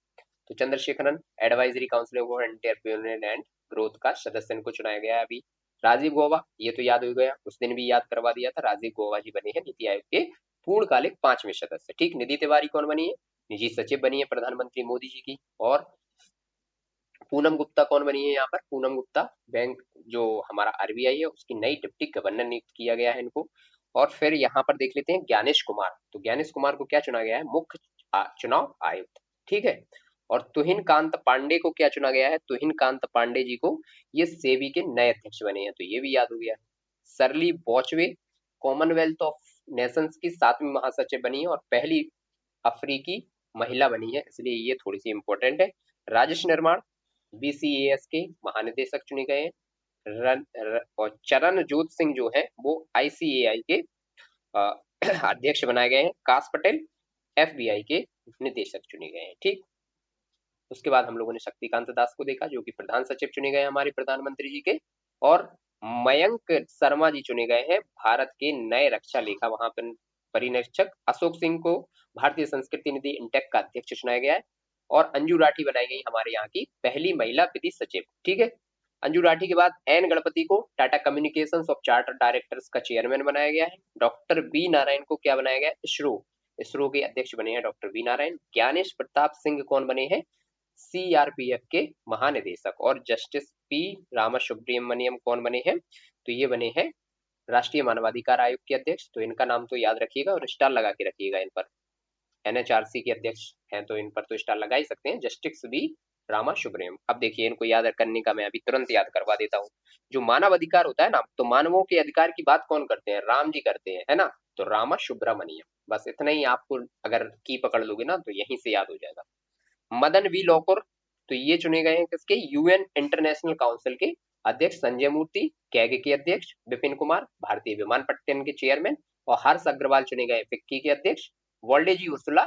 तो Chandrasekaran advisory council for entrepreneur and growth का सदस्य इनको चुनाया गया है अभी। राजीव गौबा, ये तो याद हो गया, उस दिन भी याद करवा दिया था, राजीव गौबा जी बने हैं नीति आयोग के पूर्णकालिक 5वें सदस्य। ठीक। निधि तिवारी कौन बनी है, निजी सचिव बनी है प्रधानमंत्री मोदी जी की। और पूनम गुप्ता कौन बनी है यहाँ पर, पूनम गुप्ता बैंक जो हमारा आरबीआई है उसकी नई डिप्टी गवर्नर नियुक्त किया गया है इनको। और फिर यहाँ पर देख लेते हैं ज्ञानेश कुमार, तो ज्ञानेश कुमार को क्या चुना गया है, मुख्य चुनाव आयुक्त। ठीक है। और तुहिन कांत पांडे को क्या चुना गया है, तुहिन कांत पांडे जी को ये सेबी के नए अध्यक्ष बने हैं, तो ये भी याद हो गया। सरली बॉचवे कॉमनवेल्थ ऑफ नेशंस की 7वीं महासचिव बनी है और पहली अफ्रीकी महिला बनी है, इसलिए ये थोड़ी सी इंपॉर्टेंट है। राजेश निर्माण बीसीएएस के महानिदेशक चुने गए हैं। और चरणजोत सिंह जो है वो आईसीएआई के अध्यक्ष बनाए गए हैं। काश पटेल एफबीआई के निदेशक चुने गए हैं। ठीक। उसके बाद हम लोगों ने शक्तिकांत दास को देखा जो कि प्रधान सचिव चुने गए हमारे प्रधानमंत्री जी के। और मयंक शर्मा जी चुने गए हैं भारत के नए रक्षा लेखा वहां पर परिनिरीक्षक। अशोक सिंह को भारतीय संस्कृति निधि इंटेक का अध्यक्ष चुनाया गया है। और अंजू राठी बनाई गई हमारे यहाँ की पहली महिला विधि सचिव। ठीक है। अंजू राठी के बाद एन गणपति को Tata communications of charter directors का चेयरमैन बनाया गया है। डॉक्टर बी नारायण को क्या बनाया गया, इसरो इसरो के अध्यक्ष बने हैं डॉक्टर बी नारायण। ज्ञानेश प्रताप सिंह कौन बने हैं, सीआरपीएफ के महानिदेशक। और जस्टिस पी रामासुब्रमण्यम कौन बने हैं, तो ये बने हैं राष्ट्रीय मानवाधिकार आयोग के अध्यक्ष। तो इनका नाम तो याद रखिएगा और स्टार लगा के रखिएगा इन पर। एनएचआरसी के अध्यक्ष हैं तो इन पर तो स्टार लगा ही सकते हैं, जस्टिस बी रामा शुभ्रम। अब देखिए इनको याद करने का मैं अभी तुरंत याद करवा देता हूँ। जो मानव अधिकार होता है ना, तो मानवों के अधिकार की बात कौन करते हैं, राम जी करते हैं, है ना। तो रामा सुब्रमण्यम, बस इतना ही आपको अगर की पकड़ लोगे ना तो यहीं से याद हो जाएगा। मदन वी लोकुर, तो ये चुने गए हैं किसके, यूएन इंटरनेशनल काउंसिल के अध्यक्ष। संजय मूर्ति कैग के अध्यक्ष। विपिन कुमार भारतीय विमानपत्तन के चेयरमैन। और हर्ष अग्रवाल चुने गए फिक्की के अध्यक्ष। वोल्डेजी उर्सुला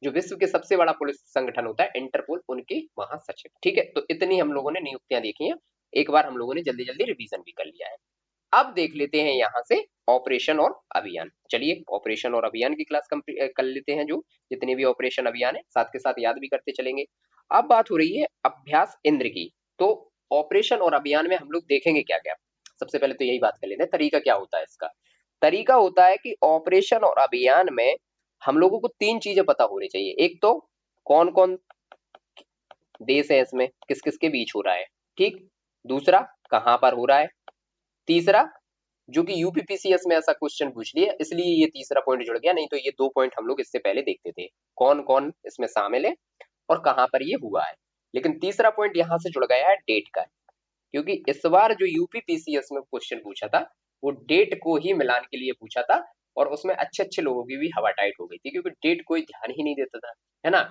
जो विश्व के सबसे बड़ा पुलिस संगठन होता है इंटरपोल, उनके महासचिव। ठीक है, तो इतनी हम लोगों ने नियुक्तियां देखी हैं, एक बार हम लोगों ने जल्दी जल्दी रिवीजन भी कर लिया है। अब देख लेते हैं यहाँ से ऑपरेशन और अभियान। चलिए ऑपरेशन और अभियान की क्लास कर लेते हैं, जो जितने भी ऑपरेशन अभियान है साथ के साथ याद भी करते चलेंगे। अब बात हो रही है अभ्यास इंद्र की। तो ऑपरेशन और अभियान में हम लोग देखेंगे क्या क्या। सबसे पहले तो यही बात कर लेते हैं, तरीका क्या होता है इसका। तरीका होता है कि ऑपरेशन और अभियान में हम लोगों को 3 चीजें पता होनी चाहिए। एक तो कौन कौन देश है इसमें, किस किस के बीच हो रहा है। ठीक। दूसरा कहां पर हो रहा है। तीसरा जो कि यूपीपीसीएस में ऐसा क्वेश्चन पूछ लिया इसलिए ये तीसरा पॉइंट जुड़ गया, नहीं तो ये 2 पॉइंट हम लोग इससे पहले देखते थे, कौन कौन इसमें शामिल है और कहां पर ये हुआ है। लेकिन तीसरा पॉइंट यहां से जुड़ गया है डेट का, क्योंकि इस बार जो यूपीपीसीएस में क्वेश्चन पूछा था वो डेट को ही मिलान के लिए पूछा था। और उसमें अच्छे अच्छे लोगों की भी हवा टाइट हो गई थी, क्योंकि डेट कोई ध्यान ही नहीं देता था, है ना।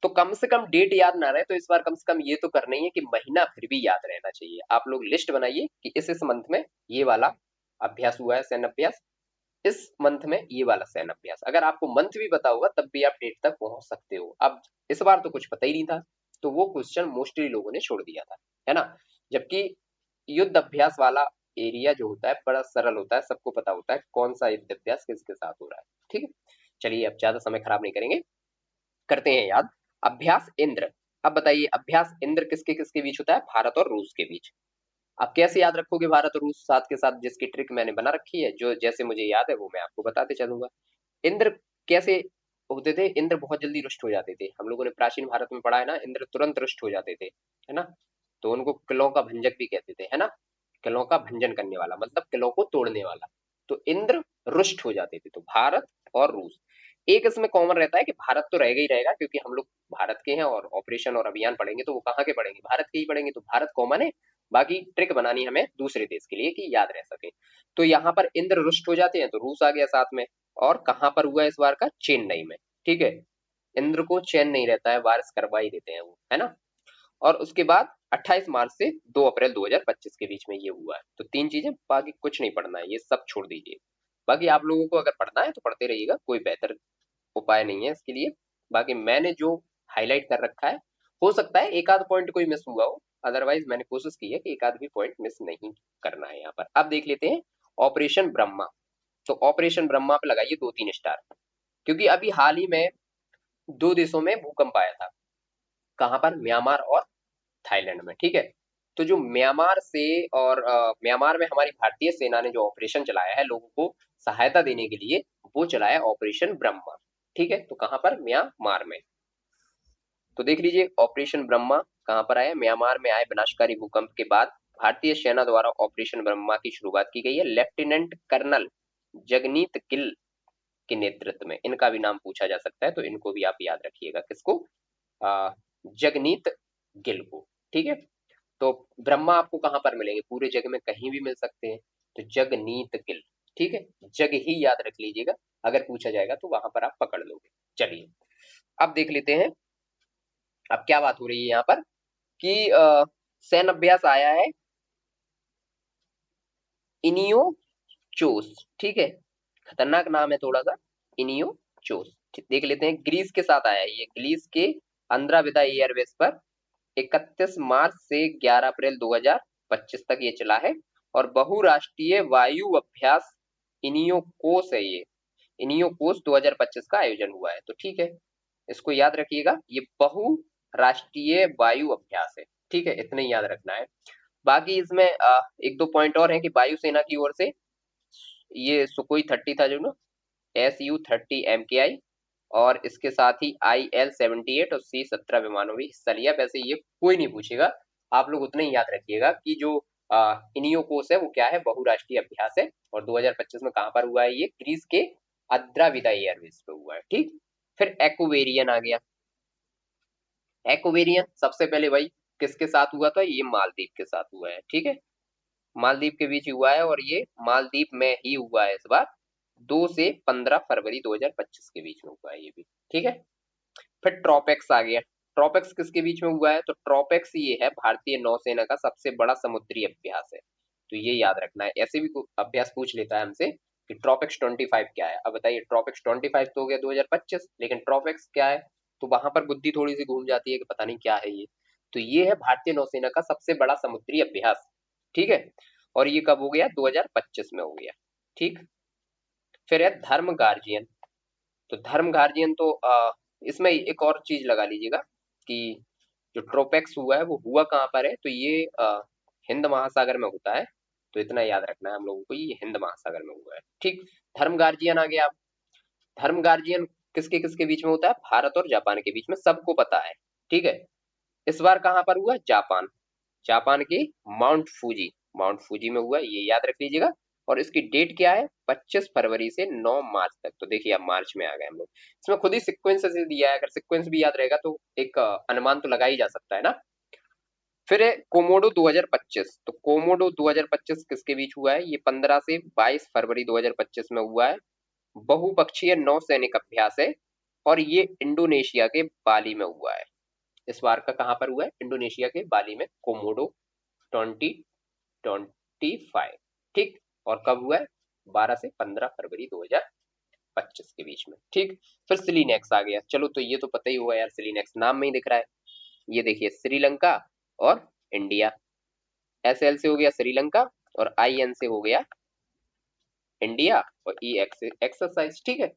तो कम से कम डेट याद ना रहे तो इस बार कम से कम ये तो करना ही है कि महीना फिर भी याद रहना चाहिए। आप लोग लिस्ट बनाइए कि इस मंथ में ये वाला अभ्यास हुआ है, सैन्य अभ्यास, इस मंथ में ये वाला सैन्य अभ्यास। अगर आपको मंथ भी पता होगा तब भी आप डेट तक पहुंच सकते हो। अब इस बार तो कुछ पता ही नहीं था, तो वो क्वेश्चन मोस्टली लोगों ने छोड़ दिया था, है ना। जबकि युद्ध अभ्यास वाला एरिया जो होता है बड़ा सरल होता है, सबको पता होता है कौन सा युद्ध अभ्यास किसके साथ हो रहा है। ठीक है, चलिए अब ज्यादा समय खराब नहीं करेंगे। करते हैं याद। अभ्यास इंद्र। अब बताइए अभ्यास इंद्र किसके किसके बीच होता है? भारत और रूस के बीच। आप कैसे याद रखोगे भारत और रूस साथ के साथ? जिसकी ट्रिक मैंने बना रखी है, जो जैसे मुझे याद है वो मैं आपको बताते चलूंगा। इंद्र कैसे होते थे? इंद्र बहुत जल्दी रुष्ट हो जाते थे। हम लोगों ने प्राचीन भारत में पढ़ा है ना, इंद्र तुरंत रुष्ट हो जाते थे, है ना। तो उनको किलों का भंजक भी कहते थे, है ना। किलों का भंजन करने वाला मतलब किलों को तोड़ने वाला। तो इंद्र रुष्ट हो जाते थे। तो भारत और रूस, एक इसमें कॉमन रहता है कि भारत तो रहेगा ही रहेगा, क्योंकि हम लोग भारत के हैं, और ऑपरेशन और अभियान पढ़ेंगे तो वो कहाँ के पढ़ेंगे? भारत के ही पढ़ेंगे, तो भारत कॉमन है। बाकी ट्रिक बनानी हमें दूसरे देश के लिए कि याद रह सके। तो यहाँ पर इंद्र रुष्ट हो जाते हैं तो रूस आ गया साथ में। और कहां पर हुआ इस बार का? चेन्नई में, ठीक है। इंद्र को चैन नहीं रहता है, वारिस करवा ही देते हैं वो, है ना। और उसके बाद 28 मार्च से 2 अप्रैल 2025 के बीच में ये हुआ है। तो तीन चीजें, बाकी कुछ नहीं पढ़ना है, ये सब छोड़ दीजिए। बाकी आप लोगों को अगर पढ़ना है तो पढ़ते रहिएगा, कोई बेहतर उपाय नहीं है इसके लिए। बाकी मैंने जो हाईलाइट कर रखा है, हो सकता है एक आध पॉइंट कोई मिस हुआ हो, अदरवाइज मैंने कोशिश की है कि एक आध भी पॉइंट मिस नहीं करना है यहाँ पर। अब देख लेते हैं ऑपरेशन ब्रह्मा। तो ऑपरेशन ब्रह्मा पे लगाइए 2-3 स्टार, क्योंकि अभी हाल ही में दो देशों में भूकंप आया था। कहां पर? म्यांमार और थाईलैंड में, ठीक है। तो जो म्यांमार से, और म्यांमार में हमारी भारतीय सेना ने जो ऑपरेशन चलाया है लोगों को सहायता देने के लिए, वो चलाया ऑपरेशन ब्रह्मा, ठीक है। तो कहां पर? म्यांमार में। तो देख लीजिए ऑपरेशन ब्रह्मा कहां पर आया? म्यांमार में आए। विनाशकारी भूकंप के बाद भारतीय सेना द्वारा ऑपरेशन ब्रह्मा की शुरुआत की गई है। लेफ्टिनेंट कर्नल जगनीत गिल के नेतृत्व में। इनका भी नाम पूछा जा सकता है, तो इनको भी आप याद रखिएगा। किसको? आ, जगनीत गिल को, ठीक है। तो ब्रह्मा आपको कहां पर मिलेंगे? पूरे जग में कहीं भी मिल सकते हैं। तो जगनीत गिल, ठीक है। जग ही याद रख लीजिएगा, अगर पूछा जाएगा तो वहां पर आप पकड़ लोगे। चलिए अब देख लेते हैं। अब क्या बात हो रही है यहाँ पर कि सैन्य अभ्यास आया है इनियो चोस, ठीक है। खतरनाक नाम है थोड़ा सा, इनियो चोस। देख लेते हैं। ग्रीस के साथ आया है ये, ग्रीस के अंद्राविदा एयरवेज पर 31 मार्च से 11 अप्रैल 2025 तक ये चला है। और बहुराष्ट्रीय वायु अभ्यास इनियोकोस है ये। इनियोकोस 2025 का आयोजन हुआ है, तो ठीक है, इसको याद रखिएगा। ये बहुराष्ट्रीय वायु अभ्यास है, ठीक है, इतना ही याद रखना है। बाकी इसमें एक दो पॉइंट और है कि वायुसेना की ओर से ये सुकोई 30 था जो ना, SU-30 MKI, और इसके साथ ही IL-78 और C-17 विमानों भी हिस्सा लिया। वैसे ये कोई नहीं पूछेगा, आप लोग उतना ही याद रखिएगा कि जो इनियोकोस है वो क्या है? बहुराष्ट्रीय अभ्यास है। और 2025 में कहां पर हुआ है? ये ग्रीस के अद्राविदा एयरवेज पे हुआ है, ठीक। फिर एक्वेरियन आ गया। एक्वेरियन सबसे पहले भाई किसके साथ हुआ था? ये मालदीव के साथ हुआ है, ठीक है। मालदीव के बीच हुआ है, और ये मालदीव में ही हुआ है इस बार। 2 से 15 फरवरी 2025 के बीच में हुआ है ये भी, ठीक है। फिर ट्रोपेक्स आ गया। ट्रोपेक्स किसके बीच में हुआ है? तो ट्रोपेक्स ये है भारतीय नौसेना का सबसे बड़ा समुद्री अभ्यास है। तो ये याद रखना है, ऐसे भी अभ्यास पूछ लेता है हमसे कि ट्रोपेक्स 25 क्या है। अब बताइए, ट्रोपेक्स 25 तो हो गया 2025, लेकिन ट्रोपेक्स क्या है? तो वहां पर बुद्धि थोड़ी सी घूम जाती है कि पता नहीं क्या है ये। तो ये है भारतीय नौसेना का सबसे बड़ा समुद्री अभ्यास, ठीक है। और ये कब हो गया? 2025 में हो गया, ठीक। फिर है धर्म गार्जियन। तो धर्म गार्जियन तो इसमें एक और चीज लगा लीजिएगा कि जो ट्रोपेक्स हुआ है वो हुआ कहाँ पर है? तो ये हिंद महासागर में होता है। तो इतना याद रखना है हम लोगों को, ये हिंद महासागर में हुआ है, ठीक। धर्म गार्जियन आ गया। अब धर्म गार्जियन किसके किसके बीच में होता है? भारत और जापान के बीच में, सबको पता है, ठीक है। इस बार कहां पर हुआ? जापान। जापान के माउंट फूजी, माउंट फूजी में हुआ, ये याद रख लीजिएगा। और इसकी डेट क्या है? 25 फरवरी से 9 मार्च तक। तो देखिए अब मार्च में आ गए हम लोग। इसमें खुद ही सिक्वेंस से दिया है, अगर सिक्वेंस भी याद रहेगा तो एक अनुमान तो लगा ही जा सकता है ना। फिर है कोमोडो 2025। तो कोमोडो 2025 किसके बीच हुआ है? ये 15 से 22 फरवरी 2025 में हुआ है। बहुपक्षीय नौसैनिक अभ्यास है, और ये इंडोनेशिया के बाली में हुआ है। इस बार का कहां पर हुआ है? इंडोनेशिया के बाली में, कोमोडो 2025, ठीक। और कब हुआ है? 12 से 15 फरवरी 2025 के बीच में, ठीक। फिर सिलीनेक्स आ गया। चलो तो ये तो पता ही हुआ यार, सिलीनेक्स नाम में ही दिख रहा है। ये देखिए श्रीलंका और इंडिया। SL से हो गया श्रीलंका, और IN से हो गया इंडिया, और E एक्सरसाइज, ठीक है।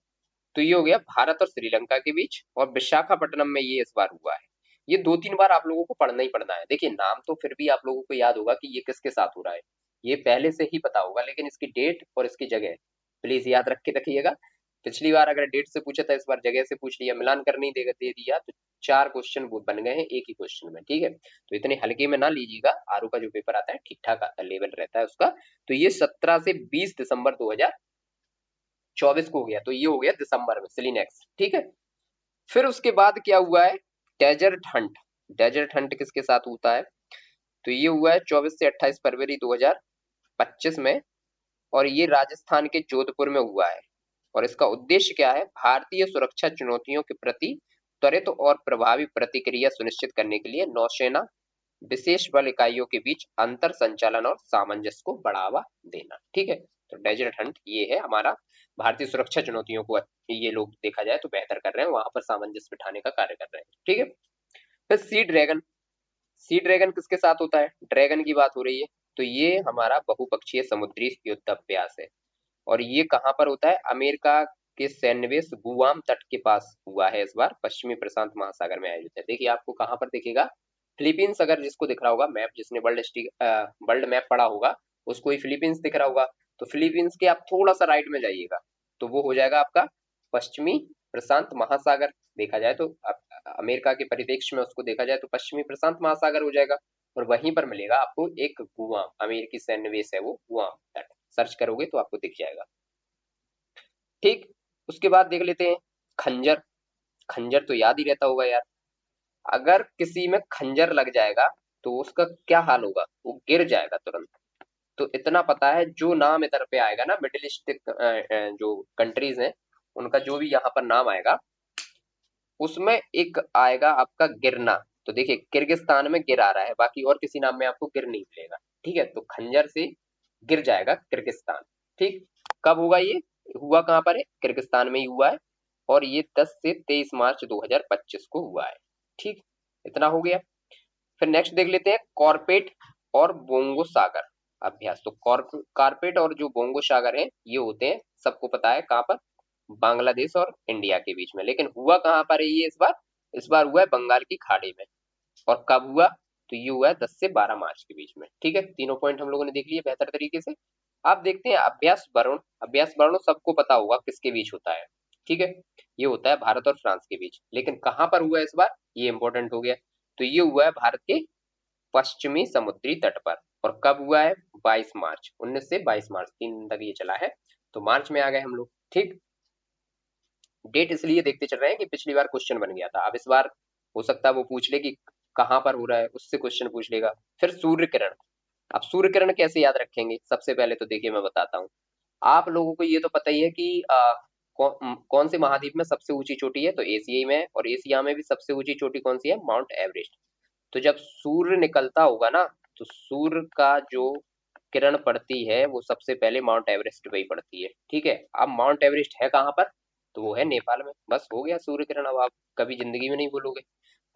तो ये हो गया भारत और श्रीलंका के बीच, और विशाखापट्टनम में ये इस बार हुआ है। ये 2-3 बार आप लोगों को पढ़ना ही पढ़ना है। देखिए नाम तो फिर भी आप लोगों को याद होगा कि ये किसके साथ हो रहा है, ये पहले से ही पता होगा, लेकिन इसकी डेट और इसकी जगह प्लीज याद रख के रखिएगा। पिछली बार अगर डेट से पूछा था, इस बार जगह से पूछ लिया, मिलान कर नहीं देगा दे दिया, तो 4 क्वेश्चन वो बन गए हैं एक ही क्वेश्चन में। ठीक है, तो इतने हल्के में ना लीजिएगा, आरओ का जो पेपर आता है ठीक ठाक लेवल रहता है उसका। तो ये 17 से 20 दिसंबर 2024 को हो गया, तो ये हो गया दिसंबर में सिलीनेक्स। ठीक है, फिर उसके बाद क्या हुआ है, डेजर्ट हंट। डेजर्ट हंट किसके साथ होता है, तो ये हुआ है 24 से 28 फरवरी 2025 में, और ये राजस्थान के जोधपुर में हुआ है। और इसका उद्देश्य क्या है, भारतीय सुरक्षा चुनौतियों के प्रति त्वरित और प्रभावी प्रतिक्रिया सुनिश्चित करने के लिए नौसेना विशेष बल इकाइयों के बीच अंतर संचालन और सामंजस्य को बढ़ावा देना। ठीक है, तो डेजर्ट हंट ये है हमारा, भारतीय सुरक्षा चुनौतियों को ये लोग देखा जाए तो बेहतर कर रहे हैं, वहां पर सामंजस्य बिठाने का कार्य कर रहे हैं। ठीक है, फिर सी ड्रैगन। सी ड्रैगन किसके साथ होता है, ड्रैगन की बात हो रही है, तो ये हमारा बहुपक्षीय समुद्री युद्ध अभ्यास है। और ये कहाँ पर होता है, अमेरिका के सैन्यवेस गुआम तट के पास हुआ है इस बार, पश्चिमी प्रशांत महासागर में आयोजित है। देखिए आपको कहाँ पर दिखेगा, फिलीपींस, अगर जिसको दिख रहा होगा मैप, जिसने वर्ल्ड मैप पढ़ा होगा उसको ही फिलीपींस दिख रहा होगा, तो फिलीपींस के आप थोड़ा सा राइट में जाइएगा तो वो हो जाएगा आपका पश्चिमी प्रशांत महासागर। देखा जाए तो अमेरिका के परिप्रेक्ष्य में उसको देखा जाए तो पश्चिमी प्रशांत महासागर हो जाएगा, और वहीं पर मिलेगा आपको एक गुआम, अमेरिकी सैन्यवेस है वो गुआम तट, सर्च करोगे तो आपको दिख जाएगा। ठीक, उसके बाद देख लेते हैं खंजर। खंजर तो याद ही रहता होगा यार, अगर किसी में खंजर लग जाएगा तो उसका क्या हाल होगा, वो गिर जाएगा तुरंत। तो इतना पता है, जो नाम इधर पे आएगा ना मिडिल ईस्ट जो कंट्रीज हैं उनका जो भी यहाँ पर नाम आएगा उसमें एक आएगा आपका गिरना। तो देखिए किर्गिस्तान में गिर आ रहा है, बाकी और किसी नाम में आपको गिर नहीं मिलेगा। ठीक है, तो खंजर से गिर जाएगा किर्गिस्तान। ठीक, कब होगा ये, हुआ कहाँ पर है, किर्गिस्तान में ही हुआ है, और ये 10 से 23 मार्च 2025 को हुआ है। ठीक, इतना हो गया। फिर नेक्स्ट देख लेते हैं कॉर्पेट और बोंगो सागर अभ्यास। तो कारपेट और जो बोंगो सागर है ये होते हैं, सबको पता है कहाँ पर, बांग्लादेश और इंडिया के बीच में। लेकिन हुआ कहाँ पर है ये इस बार, इस बार हुआ है बंगाल की खाड़ी में। और कब हुआ, तो ये हुआ है 10 से 12 मार्च के बीच में। ठीक है, तीनों पॉइंट हम लोगों ने देख लिए बेहतर तरीके से। आप देखते हैं अभ्यास वरुण। अभ्यास वरुण सबको पता होगा किसके बीच होता है। ठीक है, ये होता है भारत और फ्रांस के बीच, लेकिन कहाँ पर हुआ है इस बार, ये इंपॉर्टेंट हो गया। तो ये हुआ है भारत के पश्चिमी समुद्री तट पर। और कब हुआ है, 22 मार्च, 19 से 22 मार्च, 3 दिन तक ये चला है। तो मार्च में आ गए हम लोग। ठीक, डेट इसलिए देखते चल रहे हैं कि पिछली बार क्वेश्चन बन गया था, अब इस बार हो सकता है वो पूछ ले कि कहाँ पर हो रहा है, उससे क्वेश्चन पूछ लेगा। फिर सूर्य किरण। अब सूर्य किरण कैसे याद रखेंगे, सबसे पहले तो देखिए मैं बताता हूँ। आप लोगों को ये तो पता ही है कि कौन से महाद्वीप में सबसे ऊंची चोटी है, तो एशिया में है, और एशिया में भी सबसे ऊंची चोटी कौन सी है, माउंट एवरेस्ट। तो जब सूर्य निकलता होगा ना, तो सूर्य का जो किरण पड़ती है वो सबसे पहले माउंट एवरेस्ट पे ही पड़ती है। ठीक है, अब माउंट एवरेस्ट है कहाँ पर, तो वो है नेपाल में। बस हो गया सूर्य किरण, अब आप कभी जिंदगी में नहीं भूलोगे।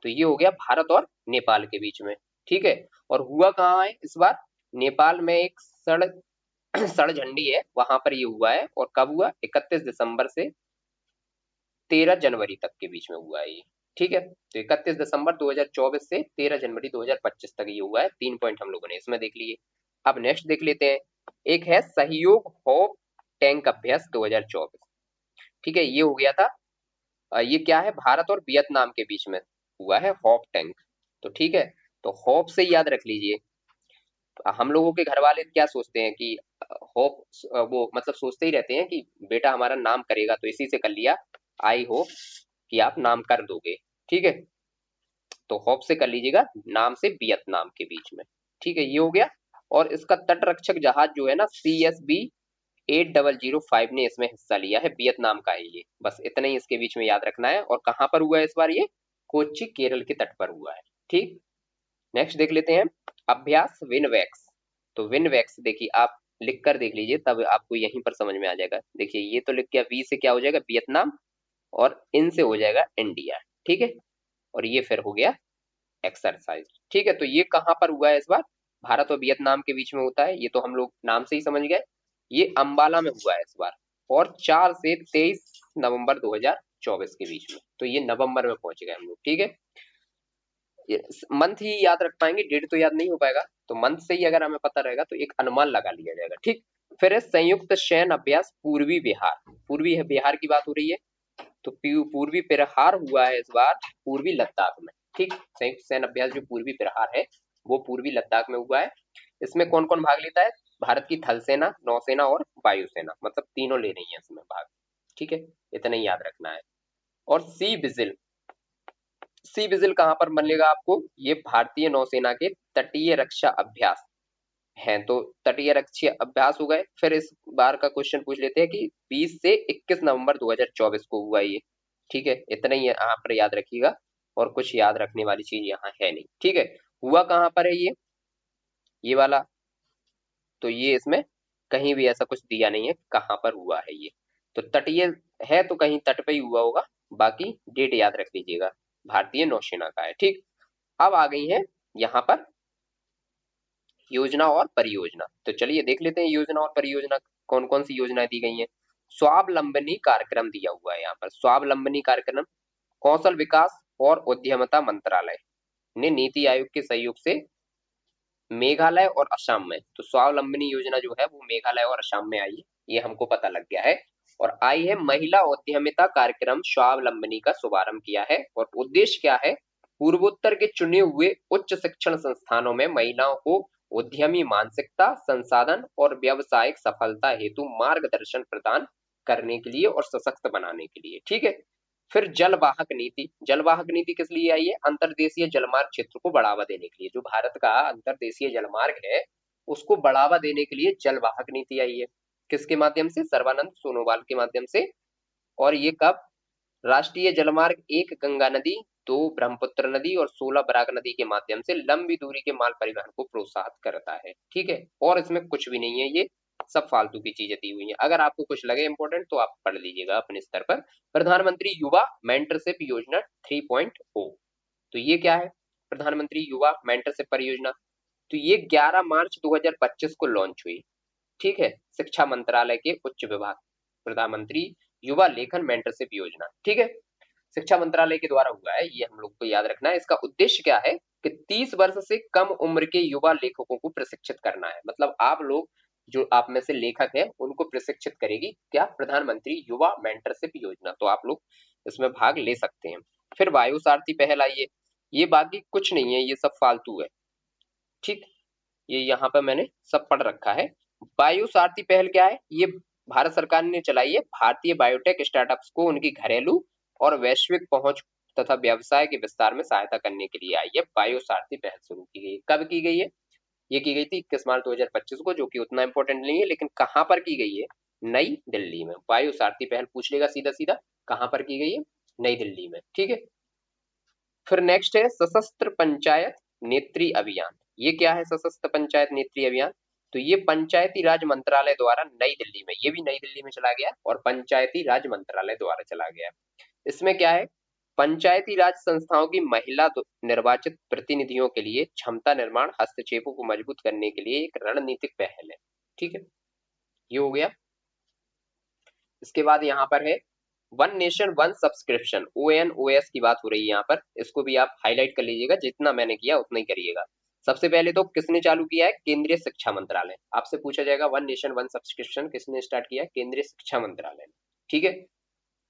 तो ये हो गया भारत और नेपाल के बीच में। ठीक है, और हुआ कहाँ है इस बार, नेपाल में एक सड़ झंडी है वहां पर ये हुआ है। और कब हुआ, 31 दिसंबर से 13 जनवरी तक के बीच में हुआ है ये। ठीक है, तो 31 दिसंबर 2024 से 13 जनवरी 2025 तक ये हुआ है। 3 पॉइंट हम लोगों ने इसमें देख लिए। अब नेक्स्ट देख लेते हैं, एक है सहयोग होप टैंक अभ्यास 2024। ठीक है, ये हो गया था, ये क्या है, भारत और वियतनाम के बीच में हुआ है होप टैंक। तो ठीक है, तो होप से याद रख लीजिए। हम लोगों के घर वाले क्या सोचते हैं कि होप, वो मतलब सोचते ही रहते हैं कि बेटा हमारा नाम करेगा तो इसी से कर लिया, आई होप कि आप नाम कर दोगे। ठीक है, तो होप से कर लीजिएगा, नाम से वियतनाम के बीच में। ठीक है, ये हो गया। और इसका तटरक्षक जहाज जो है ना, CSB 8005 ने इसमें हिस्सा लिया है, वियतनाम का है ये। बस इतना ही इसके बीच में याद रखना है। और कहाँ पर हुआ है इस बार ये, कोच्चि केरल के तट पर हुआ है। ठीक, नेक्स्ट देख लेते हैं अभ्यास विनवैक्स। तो विनवैक्स देखिए आप लिख कर देख लीजिए, तब आपको यहीं पर समझ में आ जाएगा। देखिए ये तो लिख गया, वी से क्या हो जाएगा, वियतनाम, और इन से हो जाएगा इंडिया। ठीक है, और ये फिर हो गया एक्सरसाइज। ठीक है, तो ये कहाँ पर हुआ है इस बार, भारत और वियतनाम के बीच में होता है, ये तो हम लोग नाम से ही समझ गए। ये अंबाला में हुआ है इस बार, और 4 से 23 नवंबर 2024 के बीच में। तो ये नवंबर में पहुंच गए हम लोग, ठीक है। मंथ ही याद रख पाएंगे, डेट तो याद नहीं हो पाएगा, तो मंथ से ही अगर हमें पता रहेगा तो एक अनुमान लगा लिया जाएगा, ठीक। फिर है संयुक्त सैन्य अभ्यास पूर्वी बिहार। पूर्वी बिहार की बात हो रही है, तो पूर्वी प्रहार हुआ है इस बार पूर्वी लद्दाख में, ठीक। संयुक्त सैन्य अभ्यास जो पूर्वी प्रहार है वो पूर्वी लद्दाख में हुआ है। इसमें कौन कौन भाग लेता है? भारत की थल सेना, नौसेना और वायुसेना, मतलब तीनों ले रही है इसमें भाग, ठीक है। इतना ही याद रखना है। और सी विजिल, सी विजिल कहां पर बनेगा आपको? ये भारतीय नौसेना के तटीय रक्षा अभ्यास हैं, तो तटीय रक्षा अभ्यास हो गए। फिर इस बार का क्वेश्चन पूछ लेते हैं कि 20 से 21 नवंबर 2024 को हुआ ये, ठीक है। इतना ही यहाँ पर याद रखिएगा, और कुछ याद रखने वाली चीज यहाँ है नहीं, ठीक है। हुआ कहाँ पर है ये वाला? तो ये इसमें कहीं भी ऐसा कुछ दिया नहीं है कहाँ पर हुआ है ये। तो तटीय है तो कहीं तट पे ही हुआ होगा, बाकी डेट याद रख लीजिएगा। भारतीय नौसेना का है, ठीक। अब आ गई है यहाँ पर योजना और परियोजना। तो चलिए देख लेते हैं योजना और परियोजना कौन कौन सी योजनाएं दी गई हैं। स्वावलंबनी कार्यक्रम दिया हुआ है यहाँ पर। स्वावलंबनी कार्यक्रम कौशल विकास और उद्यमिता मंत्रालय ने नीति आयोग के सहयोग से मेघालय और असम में, तो स्वावलंबनी योजना जो है वो मेघालय और असम में आई है, ये हमको पता लग गया है। और आई है महिला उद्यमिता कार्यक्रम स्वावलंबनी का शुभारंभ किया है। और उद्देश्य क्या है? पूर्वोत्तर के चुने हुए उच्च शिक्षण संस्थानों में महिलाओं को उद्यमी मानसिकता, संसाधन और व्यावसायिक सफलता हेतु मार्गदर्शन प्रदान करने के लिए और सशक्त बनाने के लिए, ठीक है। फिर जलवाहक नीति, जलवाहक नीति किस लिए आई है? अंतर्देशीय जलमार्ग क्षेत्र को बढ़ावा देने के लिए। जो भारत का अंतर्देशीय जलमार्ग है उसको बढ़ावा देने के लिए जलवाहक नीति आई है। किसके माध्यम से? सर्बानंद सोनोवाल के माध्यम से। और ये कब? राष्ट्रीय जलमार्ग 1 गंगा नदी, 2 ब्रह्मपुत्र नदी और 16 बराक नदी के माध्यम से लंबी दूरी के माल परिवहन को प्रोत्साहित करता है, ठीक है। और इसमें कुछ भी नहीं है, ये सब फालतू की चीजें दी हुई हैं। अगर आपको कुछ लगे इंपॉर्टेंट तो आप पढ़ लीजिएगा अपने स्तर पर। प्रधानमंत्री युवा मेंटरशिप योजना 3.0, तो ये क्या है? प्रधानमंत्री युवा मेंटरशिप परियोजना, तो ये 11 मार्च 2025 को लॉन्च हुई, ठीक है। शिक्षा मंत्रालय के उच्च विभाग, प्रधानमंत्री युवा लेखन मेंटरशिप योजना, ठीक है। शिक्षा मंत्रालय के द्वारा हुआ है, ये हम लोग को याद रखना है। इसका उद्देश्य क्या है कि 30 वर्ष से कम उम्र के युवा लेखकों को प्रशिक्षित करना है। मतलब आप लोग जो आप में से लेखक है उनको प्रशिक्षित करेगी क्या? प्रधानमंत्री युवा मेंटरशिप योजना। तो आप लोग इसमें भाग ले सकते हैं। फिर वायु सारथी पहल आई है, ये बाकी कुछ नहीं है, ये सब फालतू है, ठीक। ये यहाँ पे मैंने सब पढ़ रखा है। वायु सारथी पहल क्या है? ये भारत सरकार ने चलाई है। भारतीय बायोटेक स्टार्टअप्स को उनकी घरेलू और वैश्विक पहुंच तथा व्यवसाय के विस्तार में सहायता करने के लिए आई है। वायु सारथी पहल शुरू की गई। कब की गई है? ये की गई थी 21 मार्च 2025 को, जो कि उतना इंपॉर्टेंट नहीं है, लेकिन कहां पर की गई है? नई दिल्ली में। वायु सारथी पहल पूछ लेगा सीधा सीधा, कहां पर की गई है? नई दिल्ली में, ठीक है। फिर नेक्स्ट है सशस्त्र पंचायत नेत्री अभियान। ये क्या है सशस्त्र पंचायत नेत्री अभियान? तो ये पंचायती राज मंत्रालय द्वारा नई दिल्ली में, ये भी नई दिल्ली में चला गया और पंचायती राज मंत्रालय द्वारा चला गया। इसमें क्या है? पंचायती राज संस्थाओं की महिला निर्वाचित प्रतिनिधियों के लिए क्षमता निर्माण, हस्तक्षेपों को मजबूत करने के लिए एक रणनीतिक पहल है, ठीक है। ये हो गया। इसके बाद यहाँ पर है one nation one subscription, ONOS की बात हो रही है यहाँ पर। इसको भी आप हाईलाइट कर लीजिएगा, जितना मैंने किया उतना ही करिएगा। सबसे पहले तो किसने चालू किया है? केंद्रीय शिक्षा मंत्रालय। आपसे पूछा जाएगा वन नेशन वन सब्सक्रिप्शन किसने स्टार्ट किया है? केंद्रीय शिक्षा मंत्रालय ने, ठीक है।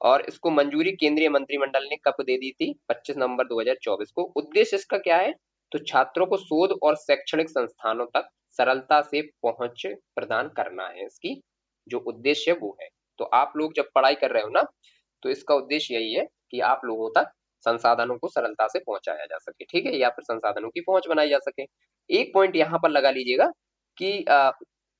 और इसको मंजूरी केंद्रीय मंत्रिमंडल ने कब दे दी थी? 25 नवंबर 2024 को। उद्देश्य इसका क्या है? तो छात्रों को शोध और शैक्षणिक संस्थानों तक सरलता से पहुंच प्रदान करना है। इसकी जो उद्देश्य है वो है। तो आप लोग जब पढ़ाई कर रहे हो ना, तो इसका उद्देश्य यही है कि आप लोगों तक संसाधनों को सरलता से पहुंचाया जा सके, ठीक है, या फिर संसाधनों की पहुंच बनाई जा सके। एक पॉइंट यहाँ पर लगा लीजिएगा कि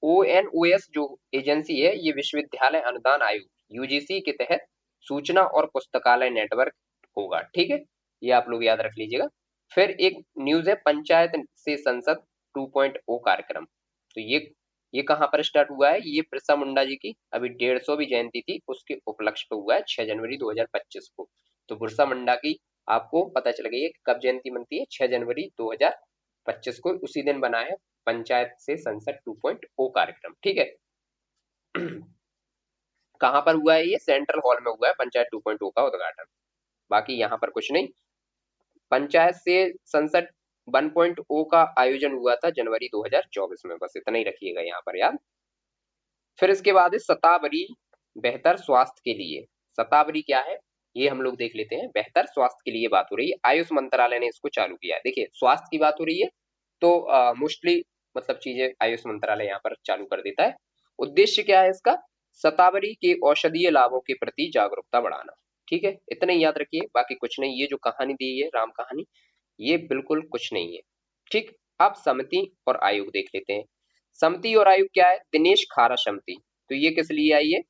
ONOS जो एजेंसी है ये विश्वविद्यालय अनुदान आयोग UGC के तहत सूचना और पुस्तकालय नेटवर्क होगा, ठीक है। ये आप लोग याद रख लीजिएगा। फिर एक न्यूज है पंचायत से संसद 2.0 कार्यक्रम। तो ये कहां पर स्टार्ट हुआ है? ये बिरसा मुंडा जी की अभी 150वीं जयंती थी, उसके उपलक्ष्य पे हुआ है 6 जनवरी 2025 को। तो बिरसा मुंडा की आपको पता चल गई है कब जयंती मनती है? 6 जनवरी 2025 को। उसी दिन बना है पंचायत से संसद 2.0 कार्यक्रम, ठीक है। कहाँ पर हुआ है? ये सेंट्रल हॉल में हुआ है पंचायत 2.0 का उद्घाटन। बाकी यहाँ पर कुछ नहीं। पंचायत से संसद 1.0 का आयोजन हुआ था जनवरी 2024 में, बस इतना ही रखिएगा यहाँ पर याद। फिर इसके बाद है शतावरी बेहतर स्वास्थ्य के लिए। शतावरी क्या है ये हम लोग देख लेते हैं। बेहतर स्वास्थ्य के लिए बात हो रही है, आयुष मंत्रालय ने इसको चालू किया है। देखिए स्वास्थ्य की बात हो रही है तो मोस्टली मतलब चीजें आयुष मंत्रालय यहाँ पर चालू कर देता है। उद्देश्य क्या है इसका? शतावरी के औषधीय लाभों के प्रति जागरूकता बढ़ाना। ठीक है, इतना ही याद रखिए, बाकी कुछ नहीं। ये जो कहानी दी है राम कहानी, ये बिल्कुल कुछ नहीं है। ठीक, अब समिति और आयोग देख लेते हैं। समिति और आयोग क्या है? दिनेश खारा समिति। तो ये किस लिए आई है?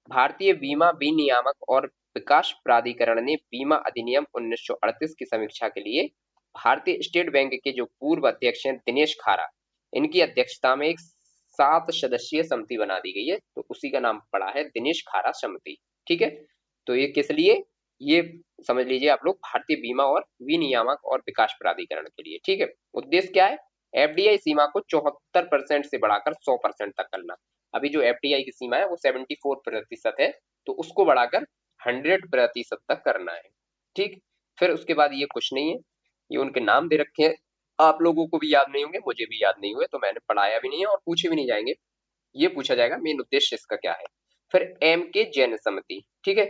भारतीय बीमा विनियामक और विकास प्राधिकरण ने बीमा अधिनियम 1938 की समीक्षा के लिए भारतीय स्टेट बैंक के जो पूर्व अध्यक्ष हैं दिनेश खारा, इनकी अध्यक्षता में एक 7 सदस्यीय समिति बना दी गई है, तो उसी का नाम पड़ा है दिनेश खारा समिति। ठीक है, तो ये किस लिए? ये समझ लीजिए आप लोग, भारतीय बीमा और विनियामक और विकास प्राधिकरण के लिए। ठीक है, उद्देश्य क्या है? एफडीआई सीमा को 74% से बढ़ाकर 100% तक करना। अभी जो एफडीआई की सीमा है वो 74% है, तो उसको बढ़ाकर 100% तक करना है। ठीक, फिर उसके बाद ये कुछ नहीं है, ये उनके नाम दे रखे हैं, आप लोगों को भी याद नहीं होंगे, मुझे भी याद नहीं हुए, तो मैंने पढ़ाया भी नहीं है और पूछे भी नहीं जाएंगे। ये पूछा जाएगा मेन उद्देश्य इसका क्या है। फिर एम के जैन समिति। ठीक है,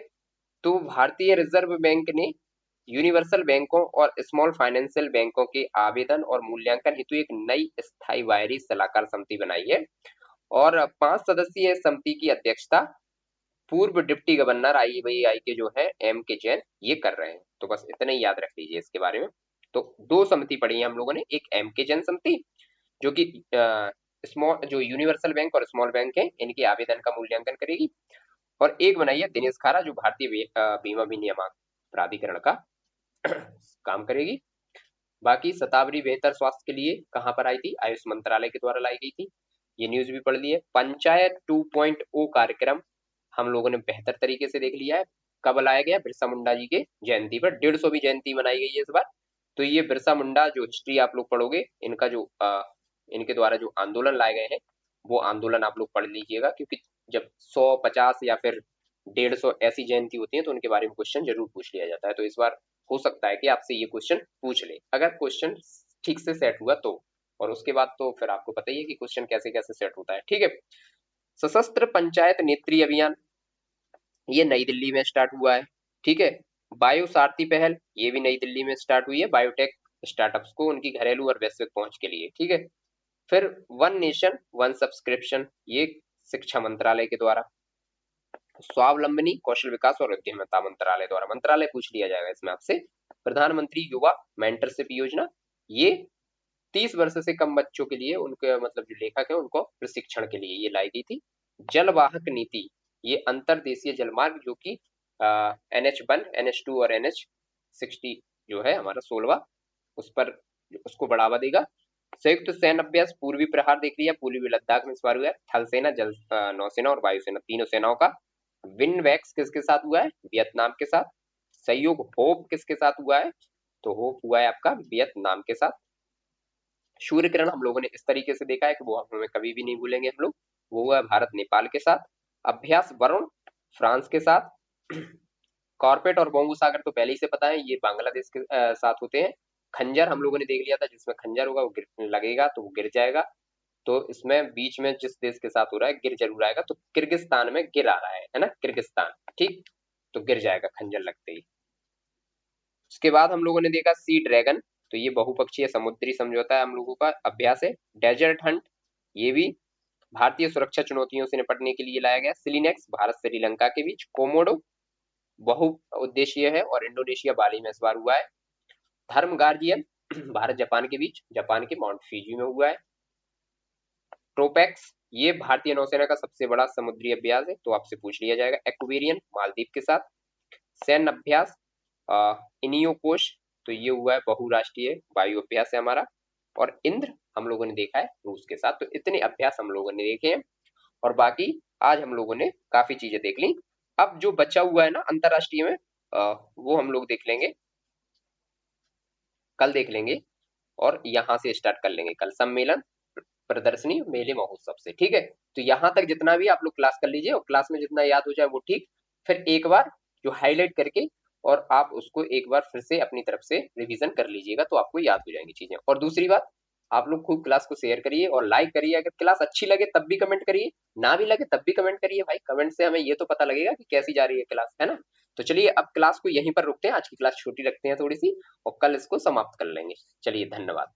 तो भारतीय रिजर्व बैंक ने यूनिवर्सल बैंकों और स्मॉल फाइनेंशियल बैंकों के आवेदन और मूल्यांकन हेतु एक नई स्थायी वायरी सलाहकार समिति बनाई है, और 5 सदस्यीय समिति की अध्यक्षता पूर्व डिप्टी गवर्नर आईबीआई के जो है एम के जैन ये कर रहे हैं। तो बस इतना ही याद रख लीजिए इसके बारे में। तो 2 समिति पढ़ी है हम लोगों ने, एक एम के जैन समिति जो कि स्मॉल जो यूनिवर्सल बैंक और स्मॉल बैंक है इनके आवेदन का मूल्यांकन करेगी, और एक बनाई है दिनेश खारा जो भारतीय बीमा विनियामक प्राधिकरण का काम करेगी। बाकी शतावरी बेहतर स्वास्थ्य के लिए कहाँ पर आई थी? आयुष मंत्रालय के द्वारा लाई गई थी। ये न्यूज भी पढ़ ली है। पंचायत 2.0 कार्यक्रम हम लोगों ने बेहतर तरीके से देख लिया है। कब लाया गया? बिरसा मुंडा जी के जयंती पर, 150वीं जयंती मनाई गई है इस बार। तो ये बिरसा मुंडा जो हिस्ट्री आप लोग पढ़ोगे, इनका जो इनके द्वारा जो आंदोलन लाए गए हैं वो आंदोलन आप लोग पढ़ लीजिएगा, क्योंकि जब 100, 50 या फिर 150 ऐसी जयंती होती है तो उनके बारे में क्वेश्चन जरूर पूछ लिया जाता है। तो इस बार हो सकता है कि आपसे ये क्वेश्चन पूछ ले, अगर क्वेश्चन ठीक से सेट हुआ तो। और उसके बाद तो फिर आपको पता ही है कि क्वेश्चन कैसे कैसे सेट होता है। ठीक है, सशस्त्र पंचायत नेत्री अभियान, ये नई दिल्ली में स्टार्ट हुआ है। ठीक है, बायो सारथी पहल, ये भी नई दिल्ली में स्टार्ट हुई है बायोटेक स्टार्टअप्स को उनकी घरेलू और वैश्विक पहुंच के लिए। ठीक है, फिर वन नेशन वन सब्सक्रिप्शन, ये शिक्षा मंत्रालय के द्वारा। स्वावलंबनी कौशल विकास और उद्यमिता मंत्रालय द्वारा, मंत्रालय पूछ लिया जाएगा इसमें आपसे। प्रधानमंत्री युवा मेंटरशिप योजना, ये 30 वर्ष से कम बच्चों के लिए, उनके मतलब जो लेखक है उनको प्रशिक्षण के लिए ये लाई गई थी। जलवाहक नीति, ये अंतरदेशीय जलमार्ग जो कि NH1, NH2 और NH60 जो है हमारा 16वां, उस पर उसको बढ़ावा देगा। संयुक्त सैन्य अभ्यास पूर्वी प्रहार देख लिया, पूर्वी लद्दाख में इस बार हुआ है। थल सेना, जल नौसेना और वायुसेना, तीनों सेनाओं का। विनवैक्स किसके साथ हुआ है? वियतनाम के साथ। सहयोग होप किसके साथ हुआ है? तो होप हुआ है आपका वियतनाम के साथ। सूर्य किरण हम लोगों ने इस तरीके से देखा है कि वो हमें कभी भी नहीं भूलेंगे हम लोग, वो हुआ है भारत नेपाल के साथ। अभ्यास वरुण फ्रांस के साथ। कॉर्पेट और बोंगू सागर तो पहले ही से पता है, ये बांग्लादेश के साथ होते हैं। खंजर हम लोगों ने देख लिया था, जिसमें खंजर होगा वो लगेगा तो वो गिर जाएगा। तो इसमें बीच में जिस देश के साथ हो रहा है गिर जरूर आएगा, तो किर्गिस्तान में गिर आ रहा है ना, किर्गिस्तान। ठीक, तो गिर जाएगा खंजर लगते ही। उसके बाद हम लोगों ने देखा सी ड्रैगन, तो ये बहुपक्षीय समुद्री समझौता है हम लोगों का अभ्यास है। डेजर्ट हंट, ये भी भारतीय सुरक्षा चुनौतियों से निपटने के लिए लाया गया। सिलिनेक्स, भारत श्रीलंका के बीच। कोमोडो बहु उद्देशीय है और इंडोनेशिया बाली में इस बार हुआ है। धर्म गार्जियन, भारत जापान के बीच, जापान के माउंट फिजी में हुआ है। ट्रोपैक्स, ये भारतीय नौसेना का सबसे बड़ा समुद्री अभ्यास है, तो आपसे पूछ लिया जाएगा। एक्वेरियन, मालदीव के साथ। सैन्य अभ्यास इनियोकोश, तो ये हुआ है बहुराष्ट्रीय वायु अभ्यास है हमारा। और इंद्र हम लोगों ने देखा है रूस के साथ। तो इतने अभ्यास हम लोगों ने देखे हैं, और बाकी आज हम लोगों ने काफी चीजें देख ली। अब जो बचा हुआ है ना अंतरराष्ट्रीय में, वो हम लोग देख लेंगे, कल देख लेंगे, और यहाँ से स्टार्ट कर लेंगे कल। सम्मेलन प्रदर्शनी मेले महोत्सव से। ठीक है, तो यहाँ तक जितना भी आप लोग क्लास कर लीजिए, और क्लास में जितना याद हो जाए वो ठीक, फिर एक बार जो हाईलाइट करके और आप उसको एक बार फिर से अपनी तरफ से रिवीजन कर लीजिएगा, तो आपको याद हो जाएंगी चीजें। और दूसरी बात, आप लोग खूब क्लास को शेयर करिए और लाइक करिए। अगर क्लास अच्छी लगे तब भी कमेंट करिए, ना भी लगे तब भी कमेंट करिए भाई। कमेंट से हमें ये तो पता लगेगा कि कैसी जा रही है क्लास, है ना। तो चलिए अब क्लास को यहीं पर रुकते हैं, आज की क्लास छोटी रखते हैं थोड़ी सी, और कल इसको समाप्त कर लेंगे। चलिए, धन्यवाद।